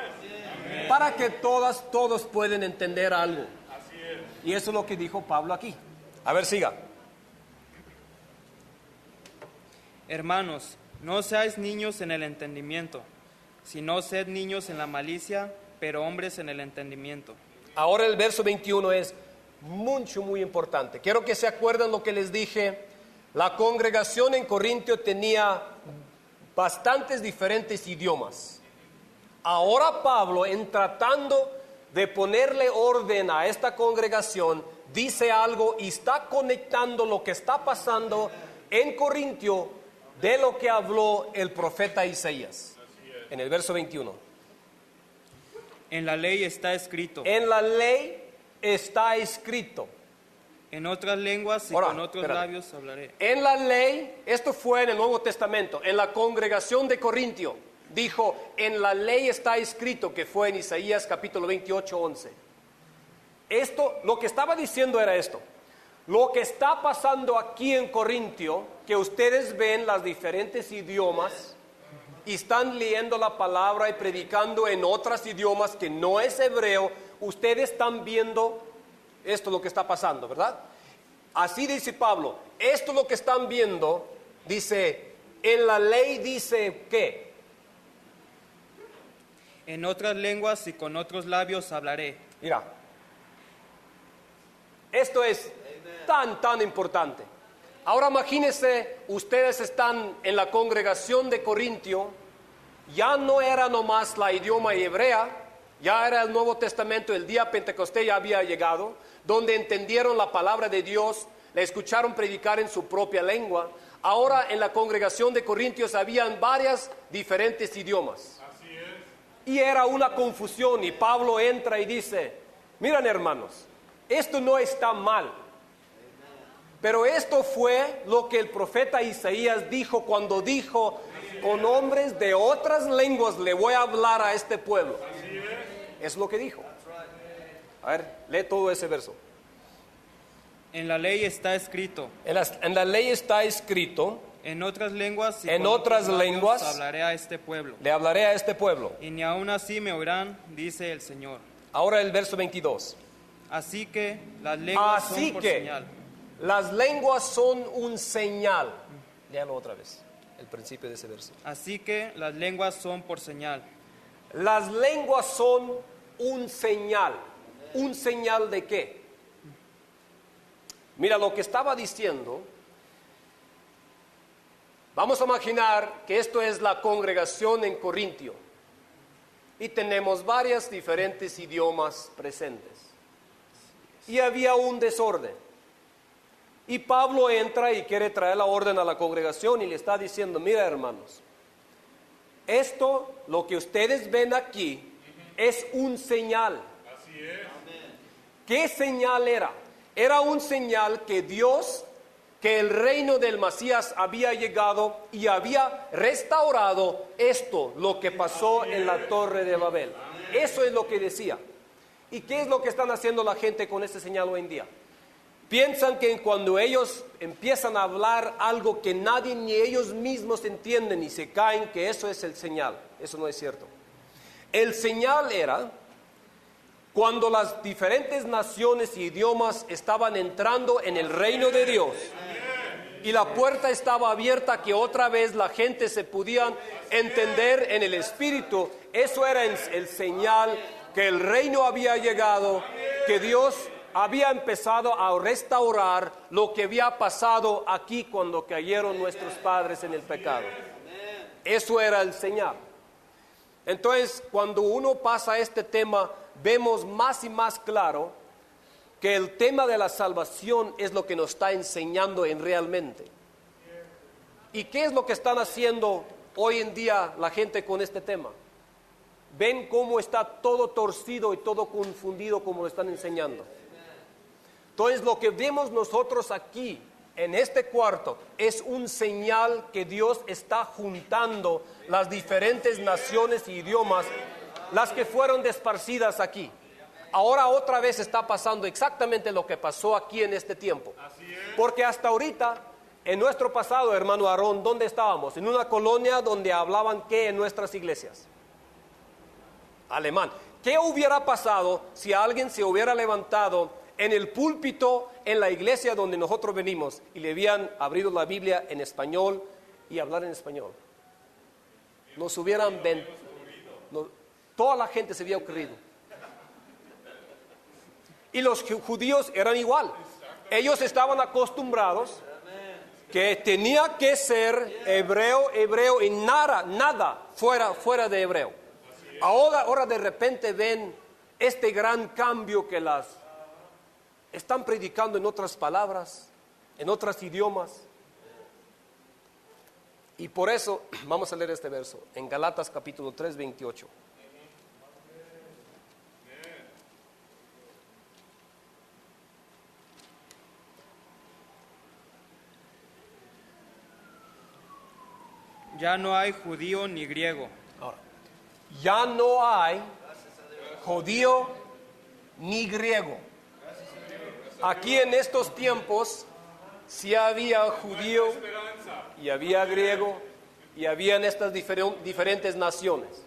Para que todos pueden entender algo. Y eso es lo que dijo Pablo aquí. A ver, siga. Hermanos, no seáis niños en el entendimiento, sino sed niños en la malicia, pero hombres en el entendimiento. Ahora el verso 21 es muy importante. Quiero que se acuerden lo que les dije. La congregación en Corintio tenía bastantes diferentes idiomas. Ahora Pablo, en tratando de ponerle orden a esta congregación, dice algo y está conectando lo que está pasando en Corintio de lo que habló el profeta Isaías. En el verso 21. En la ley está escrito. En la ley está escrito. En otras lenguas y Ahora, con otros espérate. labios hablaré. En la ley, esto fue en el Nuevo Testamento, en la congregación de Corintio, dijo, en la ley está escrito, que fue en Isaías capítulo 28, 11. Esto, lo que estaba diciendo era esto. Lo que está pasando aquí en Corintio, que ustedes ven los diferentes idiomas y están leyendo la palabra y predicando en otros idiomas que no es hebreo, ustedes están viendo esto lo que está pasando, ¿verdad? Así dice Pablo, esto lo que están viendo, dice, en la ley dice, ¿qué? En otras lenguas y con otros labios hablaré. Mira, esto es tan importante. Ahora imagínense, ustedes están en la congregación de Corintio, ya no era nomás la idioma hebrea, ya era el Nuevo Testamento, el día Pentecostés ya había llegado, donde entendieron la palabra de Dios, la escucharon predicar en su propia lengua. Ahora en la congregación de Corintios habían varios diferentes idiomas. Así es. Y era una confusión y Pablo entra y dice, miren hermanos, esto no está mal. Pero esto fue lo que el profeta Isaías dijo cuando dijo, con hombres de otras lenguas le voy a hablar a este pueblo. Es lo que dijo. A ver, lee todo ese verso. En la ley está escrito. En la ley está escrito, En otras lenguas y En con otras otros labios lenguas hablaré a este pueblo. le hablaré a este pueblo. Y ni aun así me oirán, dice el Señor. Ahora el verso 22. Así que las lenguas Así son por que señal. las lenguas son un señal. Léalo otra vez, el principio de ese verso. Así que las lenguas son por señal. Las lenguas son un señal. ¿Un señal de qué? Mira lo que estaba diciendo. Vamos a imaginar que esto es la congregación en Corintio. Y tenemos varios diferentes idiomas presentes. Y había un desorden. Y Pablo entra y quiere traer la orden a la congregación y le está diciendo, mira hermanos, esto, lo que ustedes ven aquí, es un señal. Así es. ¿Qué señal era? Era un señal que Dios, que el reino del Mesías había llegado y había restaurado esto, lo que pasó en la Torre de Babel. Eso es lo que decía. ¿Y qué es lo que están haciendo la gente con este señal hoy en día? Piensan que cuando ellos empiezan a hablar algo que nadie ni ellos mismos entienden y se caen, que eso es el señal. Eso no es cierto. El señal era cuando las diferentes naciones y idiomas estaban entrando en el reino de Dios y la puerta estaba abierta que otra vez la gente se podían entender en el Espíritu. Eso era el señal que el reino había llegado, que Dios había empezado a restaurar lo que había pasado aquí cuando cayeron nuestros padres en el pecado. Eso era el señal. Entonces, cuando uno pasa este tema, vemos más y más claro que el tema de la salvación es lo que nos está enseñando en realmente. ¿Y qué es lo que están haciendo hoy en día la gente con este tema? Ven cómo está todo torcido y todo confundido como lo están enseñando. Entonces, lo que vemos nosotros aquí en este cuarto es un señal que Dios está juntando las diferentes naciones y idiomas, las que fueron desparcidas aquí. Ahora otra vez está pasando exactamente lo que pasó aquí en este tiempo. Porque hasta ahorita, en nuestro pasado, hermano Aarón, ¿dónde estábamos? En una colonia donde hablaban ¿qué en nuestras iglesias? Alemán. ¿Qué hubiera pasado si alguien se hubiera levantado en el púlpito en la iglesia donde nosotros venimos y le habían abrido la Biblia en español y hablar en español? Nos hubieran toda la gente se había ocurrido. Y los judíos eran igual. Ellos estaban acostumbrados que tenía que ser hebreo y nada fuera de hebreo. Ahora de repente ven este gran cambio que las están predicando en otras palabras, en otros idiomas. Y por eso, vamos a leer este verso, en Galatas capítulo 3, 28. Ya no hay judío ni griego, Ahora, ya no hay judío ni griego. Aquí en estos tiempos sí había judío y había griego y habían estas diferentes naciones.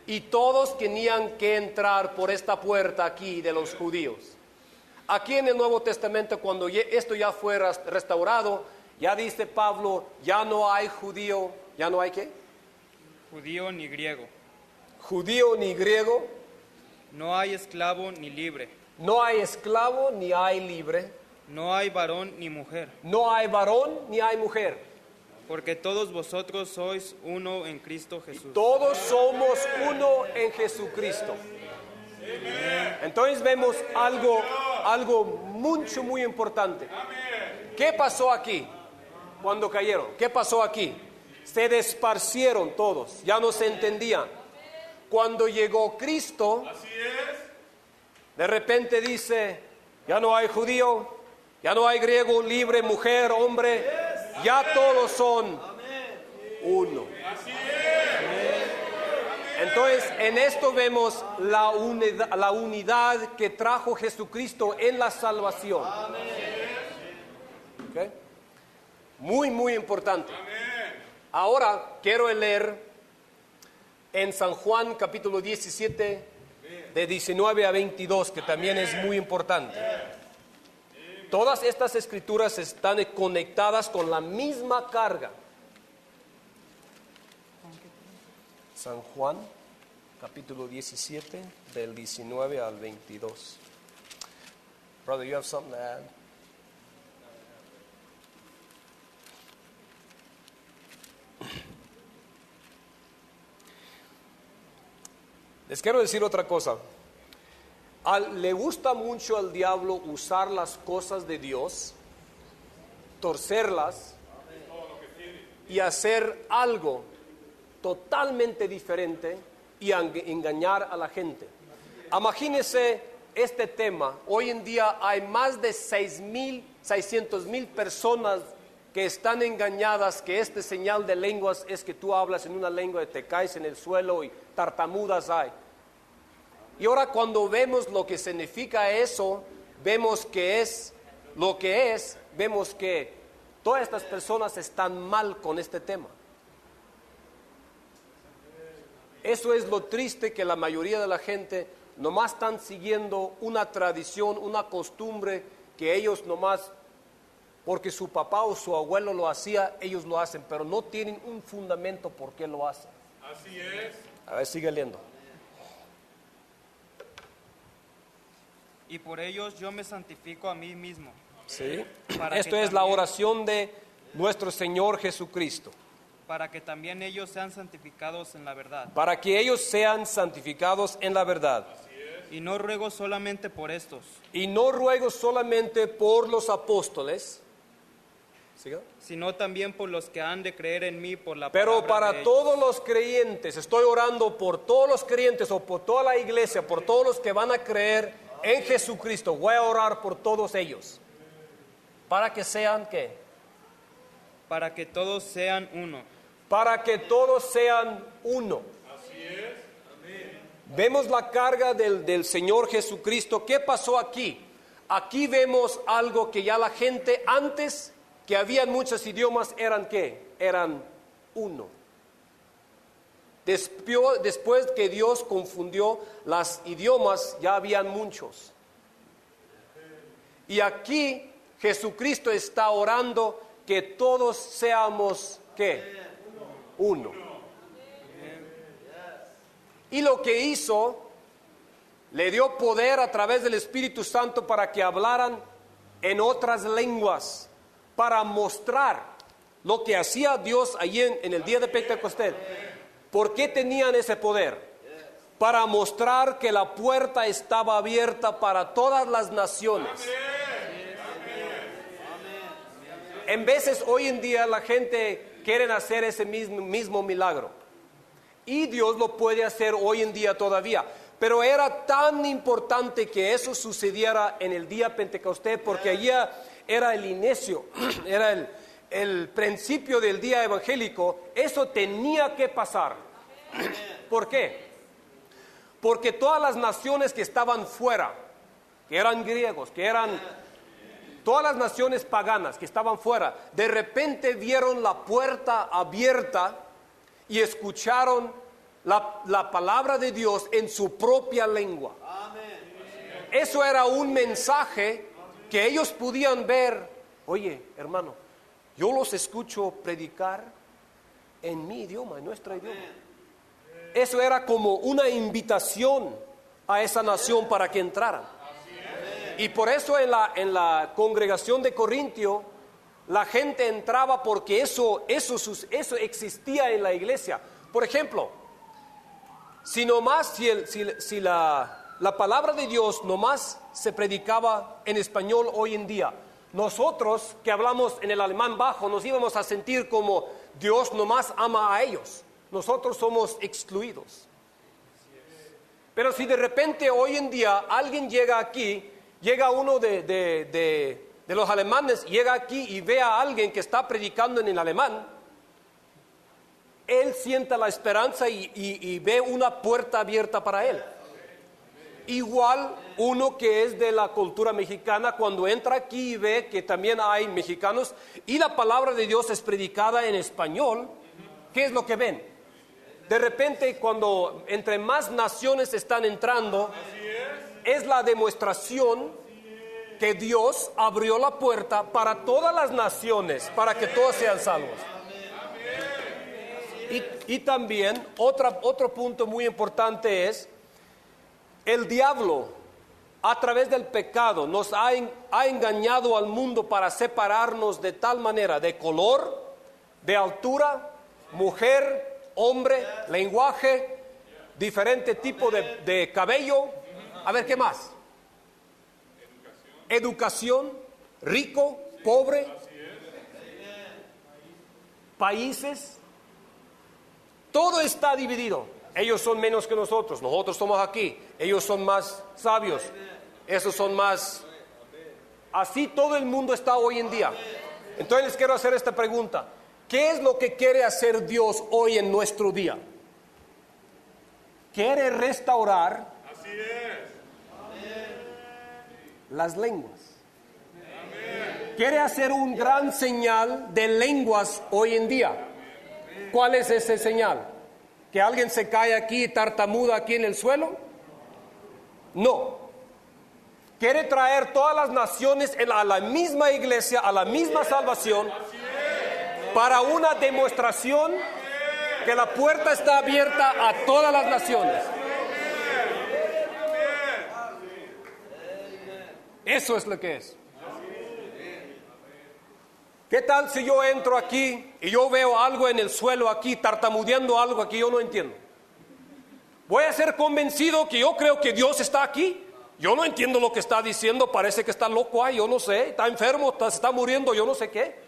Y todos tenían que entrar por esta puerta aquí de los judíos. Aquí en el Nuevo Testamento, cuando esto ya fue restaurado, ya dice Pablo, ya no hay judío, ¿ya no hay qué? judío ni griego, Judío ni griego, no hay esclavo ni libre, no hay esclavo ni hay libre, no hay varón ni mujer, no hay varón ni hay mujer. porque todos vosotros sois uno en Cristo Jesús. Todos somos uno en Jesucristo. Entonces vemos algo muy importante. ¿Qué pasó aquí cuando cayeron? ¿Qué pasó aquí? Se desparcieron todos, ya no se entendían. Cuando llegó Cristo, de repente dice, ya no hay judío, ya no hay griego, libre, mujer, hombre, ya todos son uno. Entonces, en esto vemos la unidad que trajo Jesucristo en la salvación. ¿Okay? Muy importante. Ahora quiero leer en San Juan capítulo 17, de 19 a 22, que también es muy importante. Todas estas escrituras están conectadas con la misma carga. San Juan, capítulo 17, del 19 al 22. Brother, you have something to add? Les quiero decir otra cosa. Le gusta mucho al diablo usar las cosas de Dios, torcerlas y hacer algo totalmente diferente y engañar a la gente. Imagínense este tema. Hoy en día hay más de 600,000 personas que están engañadas, que este señal de lenguas es que tú hablas en una lengua y te caes en el suelo y tartamudas hay. Y ahora cuando vemos lo que significa eso, vemos que es lo que es, vemos que todas estas personas están mal con este tema. Eso es lo triste, que la mayoría de la gente nomás están siguiendo una tradición, una costumbre que ellos nomás, porque su papá o su abuelo lo hacía, ellos lo hacen, pero no tienen un fundamento por qué lo hacen. Así es. A ver, sigue leyendo. Y por ellos yo me santifico a mí mismo. ¿Sí? Para Esto que es la también- oración de nuestro Señor Jesucristo. para que también ellos sean santificados en la verdad. Para que ellos sean santificados en la verdad. Y no ruego solamente por estos, Y no ruego solamente por los apóstoles, ¿siga? sino también por los que han de creer en mí por la Pero palabra de para ellos. todos los creyentes, estoy orando por todos los creyentes o por toda la iglesia, por todos los que van a creer en Jesucristo. Voy a orar por todos ellos. Para que sean, ¿qué? Para que todos sean uno, Para que todos sean uno. Vemos la carga del Señor Jesucristo. ¿Qué pasó aquí? Aquí vemos algo que ya la gente antes, que habían muchos idiomas, eran ¿qué? Eran uno. Después que Dios confundió los idiomas, ya habían muchos. Y aquí Jesucristo está orando que todos seamos ¿qué? Uno. Y lo que hizo, le dio poder a través del Espíritu Santo para que hablaran en otras lenguas, para mostrar lo que hacía Dios allí en el día de Pentecostés. ¿Por qué tenían ese poder? Para mostrar que la puerta estaba abierta para todas las naciones. En veces hoy en día la gente quiere hacer ese mismo milagro. Y Dios lo puede hacer hoy en día todavía. Pero era tan importante que eso sucediera en el día Pentecostés, porque allí era el inicio, era el principio del día evangélico, eso tenía que pasar. ¿Por qué? Porque todas las naciones que estaban fuera, que eran griegos, que eran todas las naciones paganas que estaban fuera, de repente vieron la puerta abierta y escucharon la palabra de Dios en su propia lengua. Eso era un mensaje que ellos podían ver. Oye, hermano, yo los escucho predicar en mi idioma, en nuestro idioma. Eso era como una invitación a esa nación para que entraran. Y por eso en la congregación de Corintio, la gente entraba porque eso existía en la iglesia. Por ejemplo, si la palabra de Dios nomás se predicaba en español hoy en día, nosotros que hablamos en el alemán bajo nos íbamos a sentir como Dios nomás ama a ellos. Nosotros somos excluidos. Pero si de repente hoy en día alguien llega aquí, llega uno de los alemanes, llega aquí y ve a alguien que está predicando en el alemán, él sienta la esperanza y ve una puerta abierta para él. Igual uno que es de la cultura mexicana, cuando entra aquí y ve que también hay mexicanos y la palabra de Dios es predicada en español, ¿qué es lo que ven? De repente, cuando entre más naciones están entrando, es la demostración que Dios abrió la puerta para todas las naciones, para que todos sean salvos. Y también otro punto muy importante es, el diablo a través del pecado nos ha engañado al mundo para separarnos de tal manera, de color, de altura, mujer, hombre, lenguaje, diferente tipo de cabello. A ver, ¿qué más? Educación, rico, pobre, países. Todo está dividido. Ellos son menos que nosotros somos aquí. Ellos son más sabios, esos son más. Así todo el mundo está hoy en día. Entonces les quiero hacer esta pregunta: ¿qué es lo que quiere hacer Dios hoy en nuestro día? Quiere restaurar las lenguas. Quiere hacer un gran señal de lenguas hoy en día. ¿Cuál es ese señal? ¿Que alguien se cae aquí y tartamuda aquí en el suelo? No. Quiere traer todas las naciones a la misma iglesia, a la misma salvación, para una demostración que la puerta está abierta a todas las naciones. Eso es lo que es. ¿Qué tal si yo entro aquí y yo veo algo en el suelo aquí, tartamudeando algo aquí, yo no entiendo? ¿Voy a ser convencido que yo creo que Dios está aquí? Yo no entiendo lo que está diciendo, parece que está loco ahí, yo no sé, está enfermo, se está muriendo, yo no sé qué.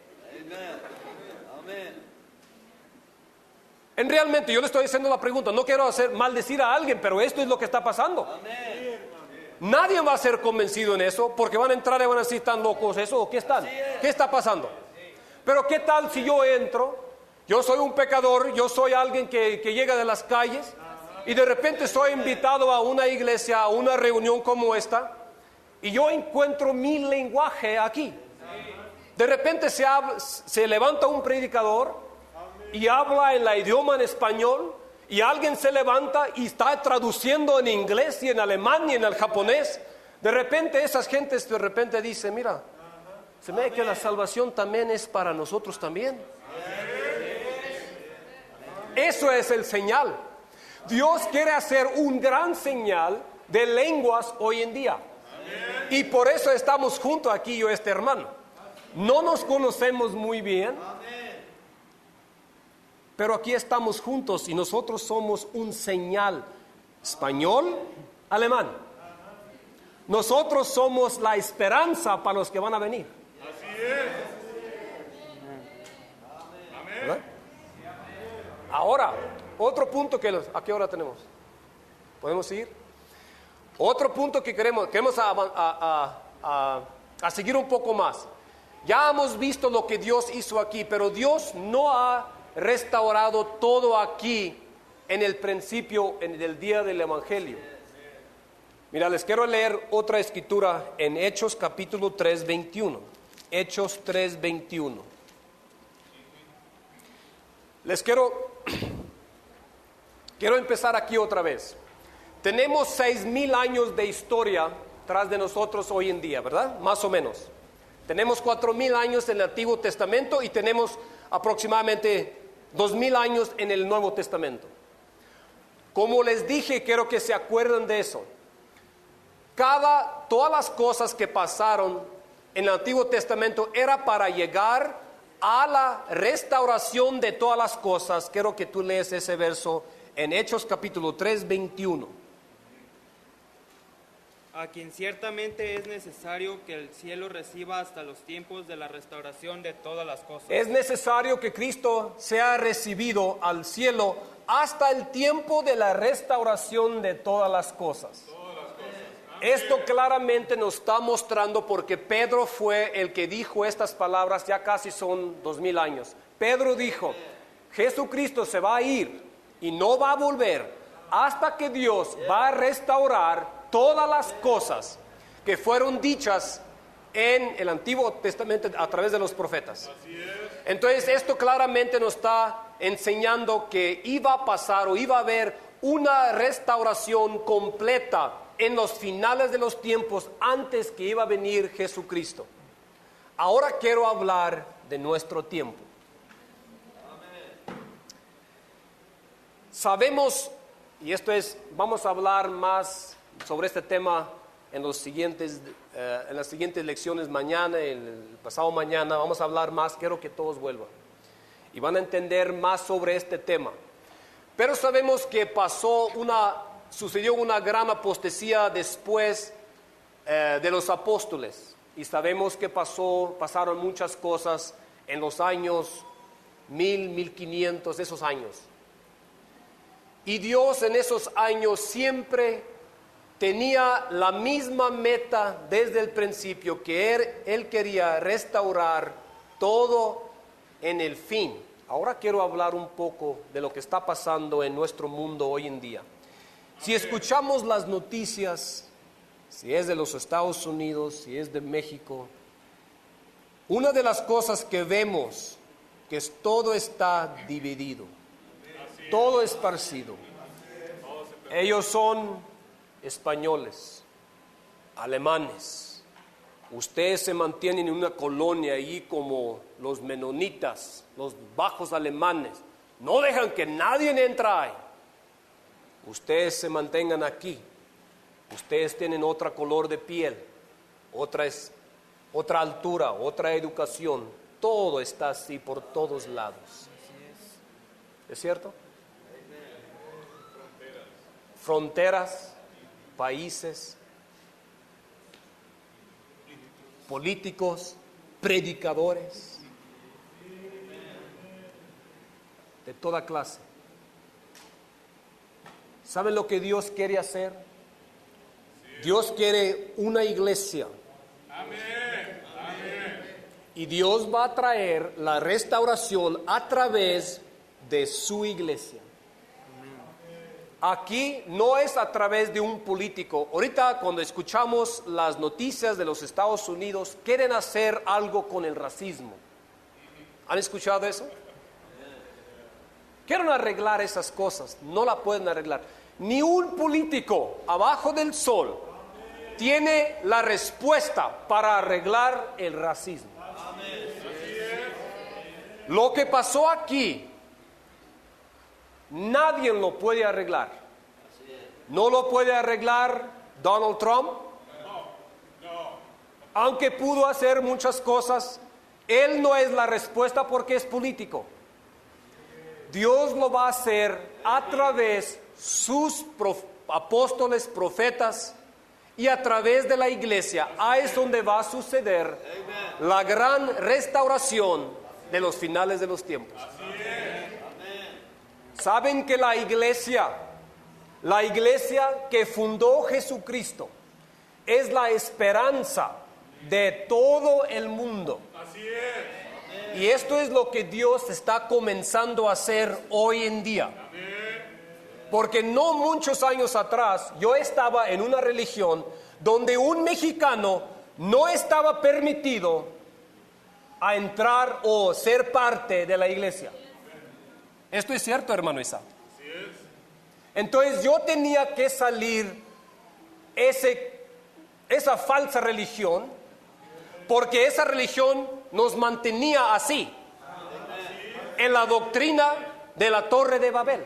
Realmente yo le estoy haciendo la pregunta, no quiero maldecir a alguien, pero esto es lo que está pasando. Nadie va a ser convencido en eso, porque van a entrar y van a decir, ¿están locos eso? ¿O qué está pasando? Pero ¿qué tal si yo entro? Yo soy un pecador, yo soy alguien que llega de las calles y de repente soy invitado a una iglesia, a una reunión como esta, y yo encuentro mi lenguaje aquí. De repente se levanta un predicador y habla en el idioma en español, y alguien se levanta y está traduciendo en inglés y en alemán y en el japonés. De repente esas gentes dicen, mira, se me ve que la salvación también es para nosotros también. Eso es el señal. Dios quiere hacer un gran señal de lenguas hoy en día. Y por eso estamos juntos aquí, yo y este hermano. No nos conocemos muy bien, pero aquí estamos juntos y nosotros somos un señal. Español, alemán. Nosotros somos la esperanza para los que van a venir. Así es. ¿Verdad? Ahora, otro punto ¿a qué hora tenemos? ¿Podemos seguir? Otro punto que queremos a seguir un poco más. Ya hemos visto lo que Dios hizo aquí, pero Dios no ha restaurado todo aquí en el principio, en el día del Evangelio. Mira, les quiero leer otra escritura en Hechos capítulo 3, 21. Hechos 3, 21. Les quiero empezar aquí otra vez. Tenemos 6,000 años de historia tras de nosotros hoy en día, ¿verdad? Más o menos. Tenemos 4,000 años en el Antiguo Testamento y tenemos aproximadamente 2,000 años en el Nuevo Testamento. Como les dije, quiero que se acuerden de eso. Todas las cosas que pasaron en el Antiguo Testamento era para llegar a la restauración de todas las cosas. Quiero que tú lees ese verso en Hechos capítulo 3, 21. A quien ciertamente es necesario que el cielo reciba hasta los tiempos de la restauración de todas las cosas. Es necesario que Cristo sea recibido al cielo hasta el tiempo de la restauración de todas las cosas. Esto claramente nos está mostrando, porque Pedro fue el que dijo estas palabras, ya casi son 2,000 años. Pedro dijo, Jesucristo se va a ir y no va a volver hasta que Dios va a restaurar todas las cosas que fueron dichas en el Antiguo Testamento a través de los profetas. Entonces esto claramente nos está enseñando que iba a pasar o iba a haber una restauración completa en los finales de los tiempos, antes que iba a venir Jesucristo. Ahora quiero hablar de nuestro tiempo. Sabemos, y vamos a hablar más sobre este tema en las siguientes lecciones mañana, el pasado mañana, vamos a hablar más, quiero que todos vuelvan. Y van a entender más sobre este tema. Pero sabemos que sucedió una gran apostasía después de los apóstoles, y sabemos que pasaron muchas cosas en los años 1500, esos años, y Dios en esos años siempre tenía la misma meta desde el principio, que Él quería restaurar todo en el fin. Ahora quiero hablar un poco de lo que está pasando en nuestro mundo hoy en día. Si escuchamos las noticias, si es de los Estados Unidos, si es de México, una de las cosas que vemos que todo está dividido, todo esparcido. Ellos son españoles, alemanes. Ustedes se mantienen en una colonia ahí como los menonitas, los bajos alemanes. No dejan que nadie entre ahí. Ustedes se mantengan aquí. Ustedes tienen otro color de piel, otra altura, otra educación. Todo está así por todos lados. ¿Es cierto? Fronteras, países, políticos, predicadores, de toda clase. ¿Saben lo que Dios quiere hacer? Dios quiere una iglesia. Y Dios va a traer la restauración a través de su iglesia. Aquí no es a través de un político. Ahorita cuando escuchamos las noticias de los Estados Unidos, quieren hacer algo con el racismo. ¿Han escuchado eso? Quieren arreglar esas cosas, no la pueden arreglar. Ni un político abajo del sol tiene la respuesta para arreglar el racismo. Lo que pasó aquí, nadie lo puede arreglar. No lo puede arreglar Donald Trump. Aunque pudo hacer muchas cosas, él no es la respuesta porque es político. Dios lo va a hacer a través de sus apóstoles, profetas, y a través de la iglesia. Ahí es donde va a suceder la gran restauración de los finales de los tiempos. Saben que la iglesia que fundó Jesucristo es la esperanza de todo el mundo. Así es. Y esto es lo que Dios está comenzando a hacer hoy en día. Porque no muchos años atrás yo estaba en una religión donde un mexicano no estaba permitido a entrar o ser parte de la iglesia. Esto es cierto, hermano Isa. Entonces yo tenía que salir esa falsa religión, porque esa religión nos mantenía así, en la doctrina de la Torre de Babel.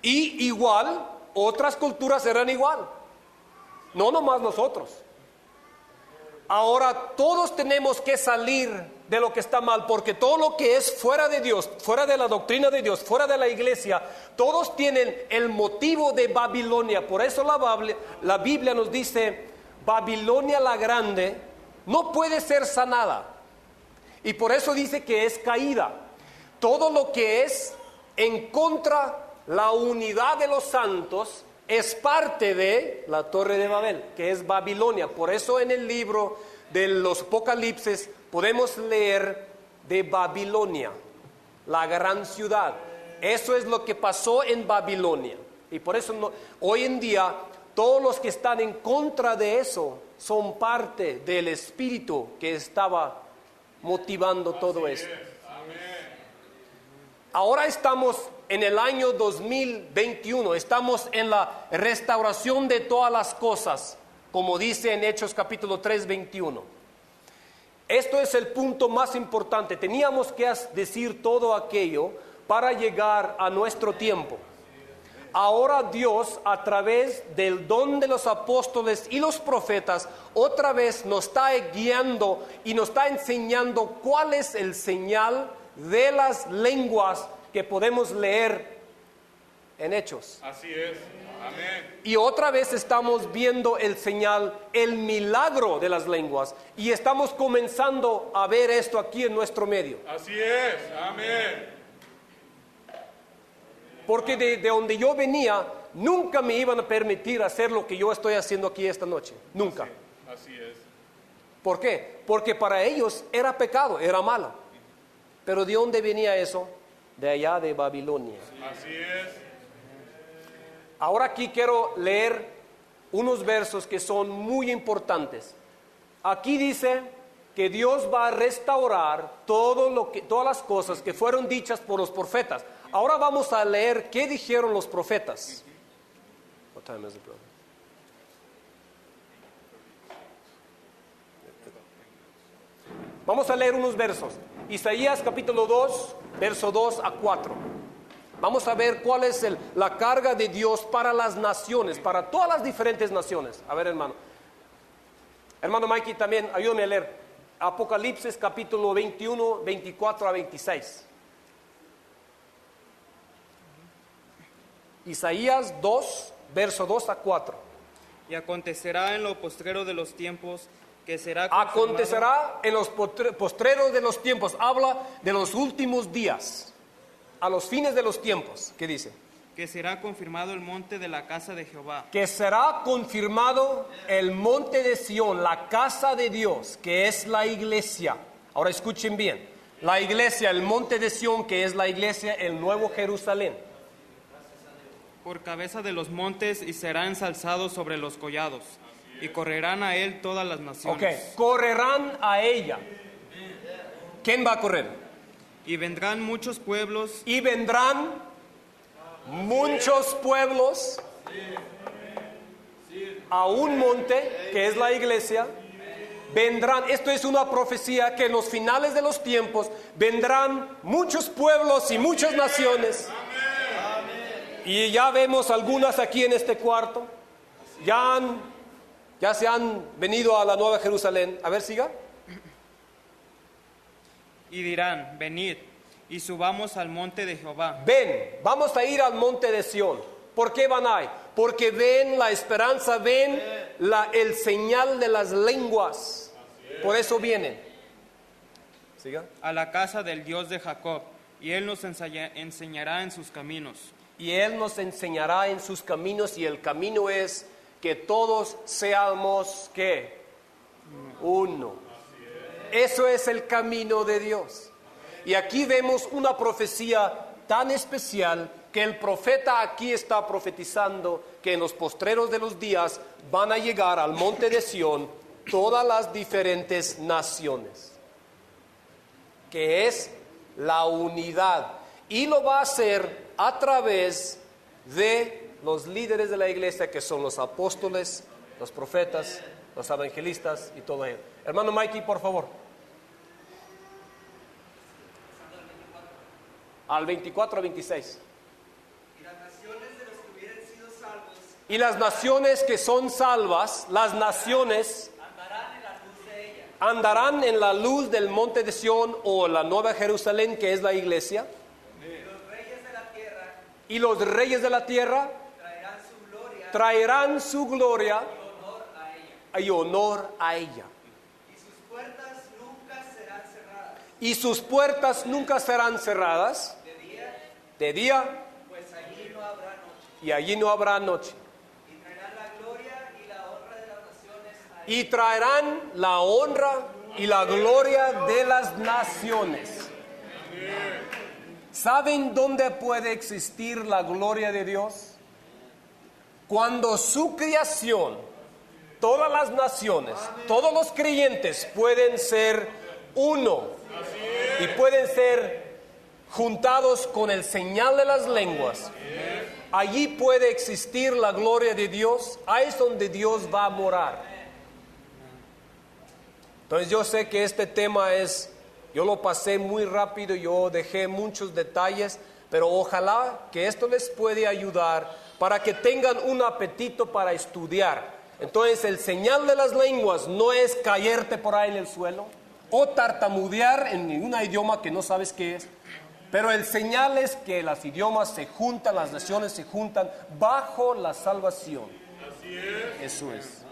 Y igual, otras culturas eran igual, no nomás nosotros. Ahora todos tenemos que salir de lo que está mal, porque todo lo que es fuera de Dios, fuera de la doctrina de Dios, fuera de la iglesia, todos tienen el motivo de Babilonia. Por eso la Biblia nos dice, Babilonia la grande no puede ser sanada. Y por eso dice que es caída. Todo lo que es en contra la unidad de los santos es parte de la Torre de Babel, que es Babilonia. Por eso en el libro de los Apocalipsis podemos leer de Babilonia, la gran ciudad. Eso es lo que pasó en Babilonia. Y por eso hoy en día todos los que están en contra de eso son parte del espíritu que estaba motivando todo esto. Ahora estamos en el año 2021, estamos en la restauración de todas las cosas, como dice en Hechos capítulo 3, 21. Esto es el punto más importante. Teníamos que decir todo aquello para llegar a nuestro tiempo. Ahora Dios, a través del don de los apóstoles y los profetas, otra vez nos está guiando y nos está enseñando cuál es el señal de las lenguas que podemos leer en Hechos. Así es. Amén. Y otra vez estamos viendo el señal, el milagro de las lenguas, y estamos comenzando a ver esto aquí en nuestro medio. Así es. Amén. Porque de donde yo venía, nunca me iban a permitir hacer lo que yo estoy haciendo aquí esta noche. Nunca. Así es. ¿Por qué? Porque para ellos era pecado, era malo. Pero ¿de dónde venía eso? De allá de Babilonia. Así es. Ahora aquí quiero leer unos versos que son muy importantes. Aquí dice que Dios va a restaurar todas las cosas que fueron dichas por los profetas. Ahora vamos a leer qué dijeron los profetas. What time is it, brother? Vamos a leer unos versos. Isaías capítulo 2, verso 2 a 4. Vamos a ver cuál es la carga de Dios para las naciones, para todas las diferentes naciones. A ver, hermano. Hermano Mikey, también ayúdame a leer Apocalipsis capítulo 21, 24 a 26. Isaías 2, verso 2 a 4. Y acontecerá en lo postrero de los tiempos que será Acontecerá en los postreros de los tiempos. Habla de los últimos días, a los fines de los tiempos. ¿Qué dice? que será confirmado el monte de la casa de Jehová. Que será confirmado el monte de Sión, la casa de Dios, que es la iglesia. Ahora escuchen bien. La iglesia, el monte de Sión, que es la iglesia, el nuevo Jerusalén. Por cabeza de los montes y será ensalzado sobre los collados. Y correrán a él todas las naciones. Ok, correrán a ella. ¿Quién va a correr? Y vendrán muchos pueblos. Y vendrán muchos pueblos a un monte, que es la iglesia. Vendrán, esto es una profecía que en los finales de los tiempos vendrán muchos pueblos y muchas naciones. Y ya vemos algunas aquí en este cuarto. Ya se han venido a la Nueva Jerusalén. A ver, siga. Y dirán, venid, y subamos al monte de Jehová. Ven, vamos a ir al monte de Sión. ¿Por qué van ahí? Porque ven la esperanza, ven el señal de las lenguas. Por eso vienen. Siga. A la casa del Dios de Jacob, y él nos enseñará en sus caminos. Y Él nos enseñará en sus caminos, y el camino es que todos seamos, ¿qué? Uno. Eso es el camino de Dios. Y aquí vemos una profecía tan especial que el profeta aquí está profetizando que en los postreros de los días van a llegar al monte de Sión todas las diferentes naciones, que es la unidad, y lo va a hacer a través de los líderes de la iglesia, que son los apóstoles, los profetas, los evangelistas y todo ello. Hermano Mikey, por favor. Al 24 a 26. Y las naciones que son salvas, las naciones andarán en la luz del monte de Sión o la nueva Jerusalén, que es la iglesia. Y los reyes de la tierra traerán su gloria y honor a ella. Y sus puertas nunca serán cerradas de día, y allí no habrá noche. Y traerán la honra y la gloria de las naciones. ¿Saben dónde puede existir la gloria de Dios? Cuando su creación, todas las naciones, todos los creyentes pueden ser uno y pueden ser juntados con el señal de las lenguas. Allí puede existir la gloria de Dios. Ahí es donde Dios va a morar. Entonces yo sé que este tema yo lo pasé muy rápido, yo dejé muchos detalles, pero ojalá que esto les puede ayudar para que tengan un apetito para estudiar. Entonces el señal de las lenguas no es caerte por ahí en el suelo o tartamudear en ningún idioma que no sabes qué es, pero el señal es que los idiomas se juntan, las naciones se juntan bajo la salvación. Así es. Eso es.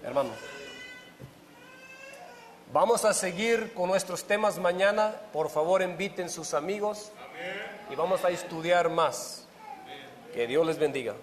Hermano, vamos a seguir con nuestros temas mañana. Por favor, inviten sus amigos. Amén. Y vamos a estudiar más. Que Dios les bendiga.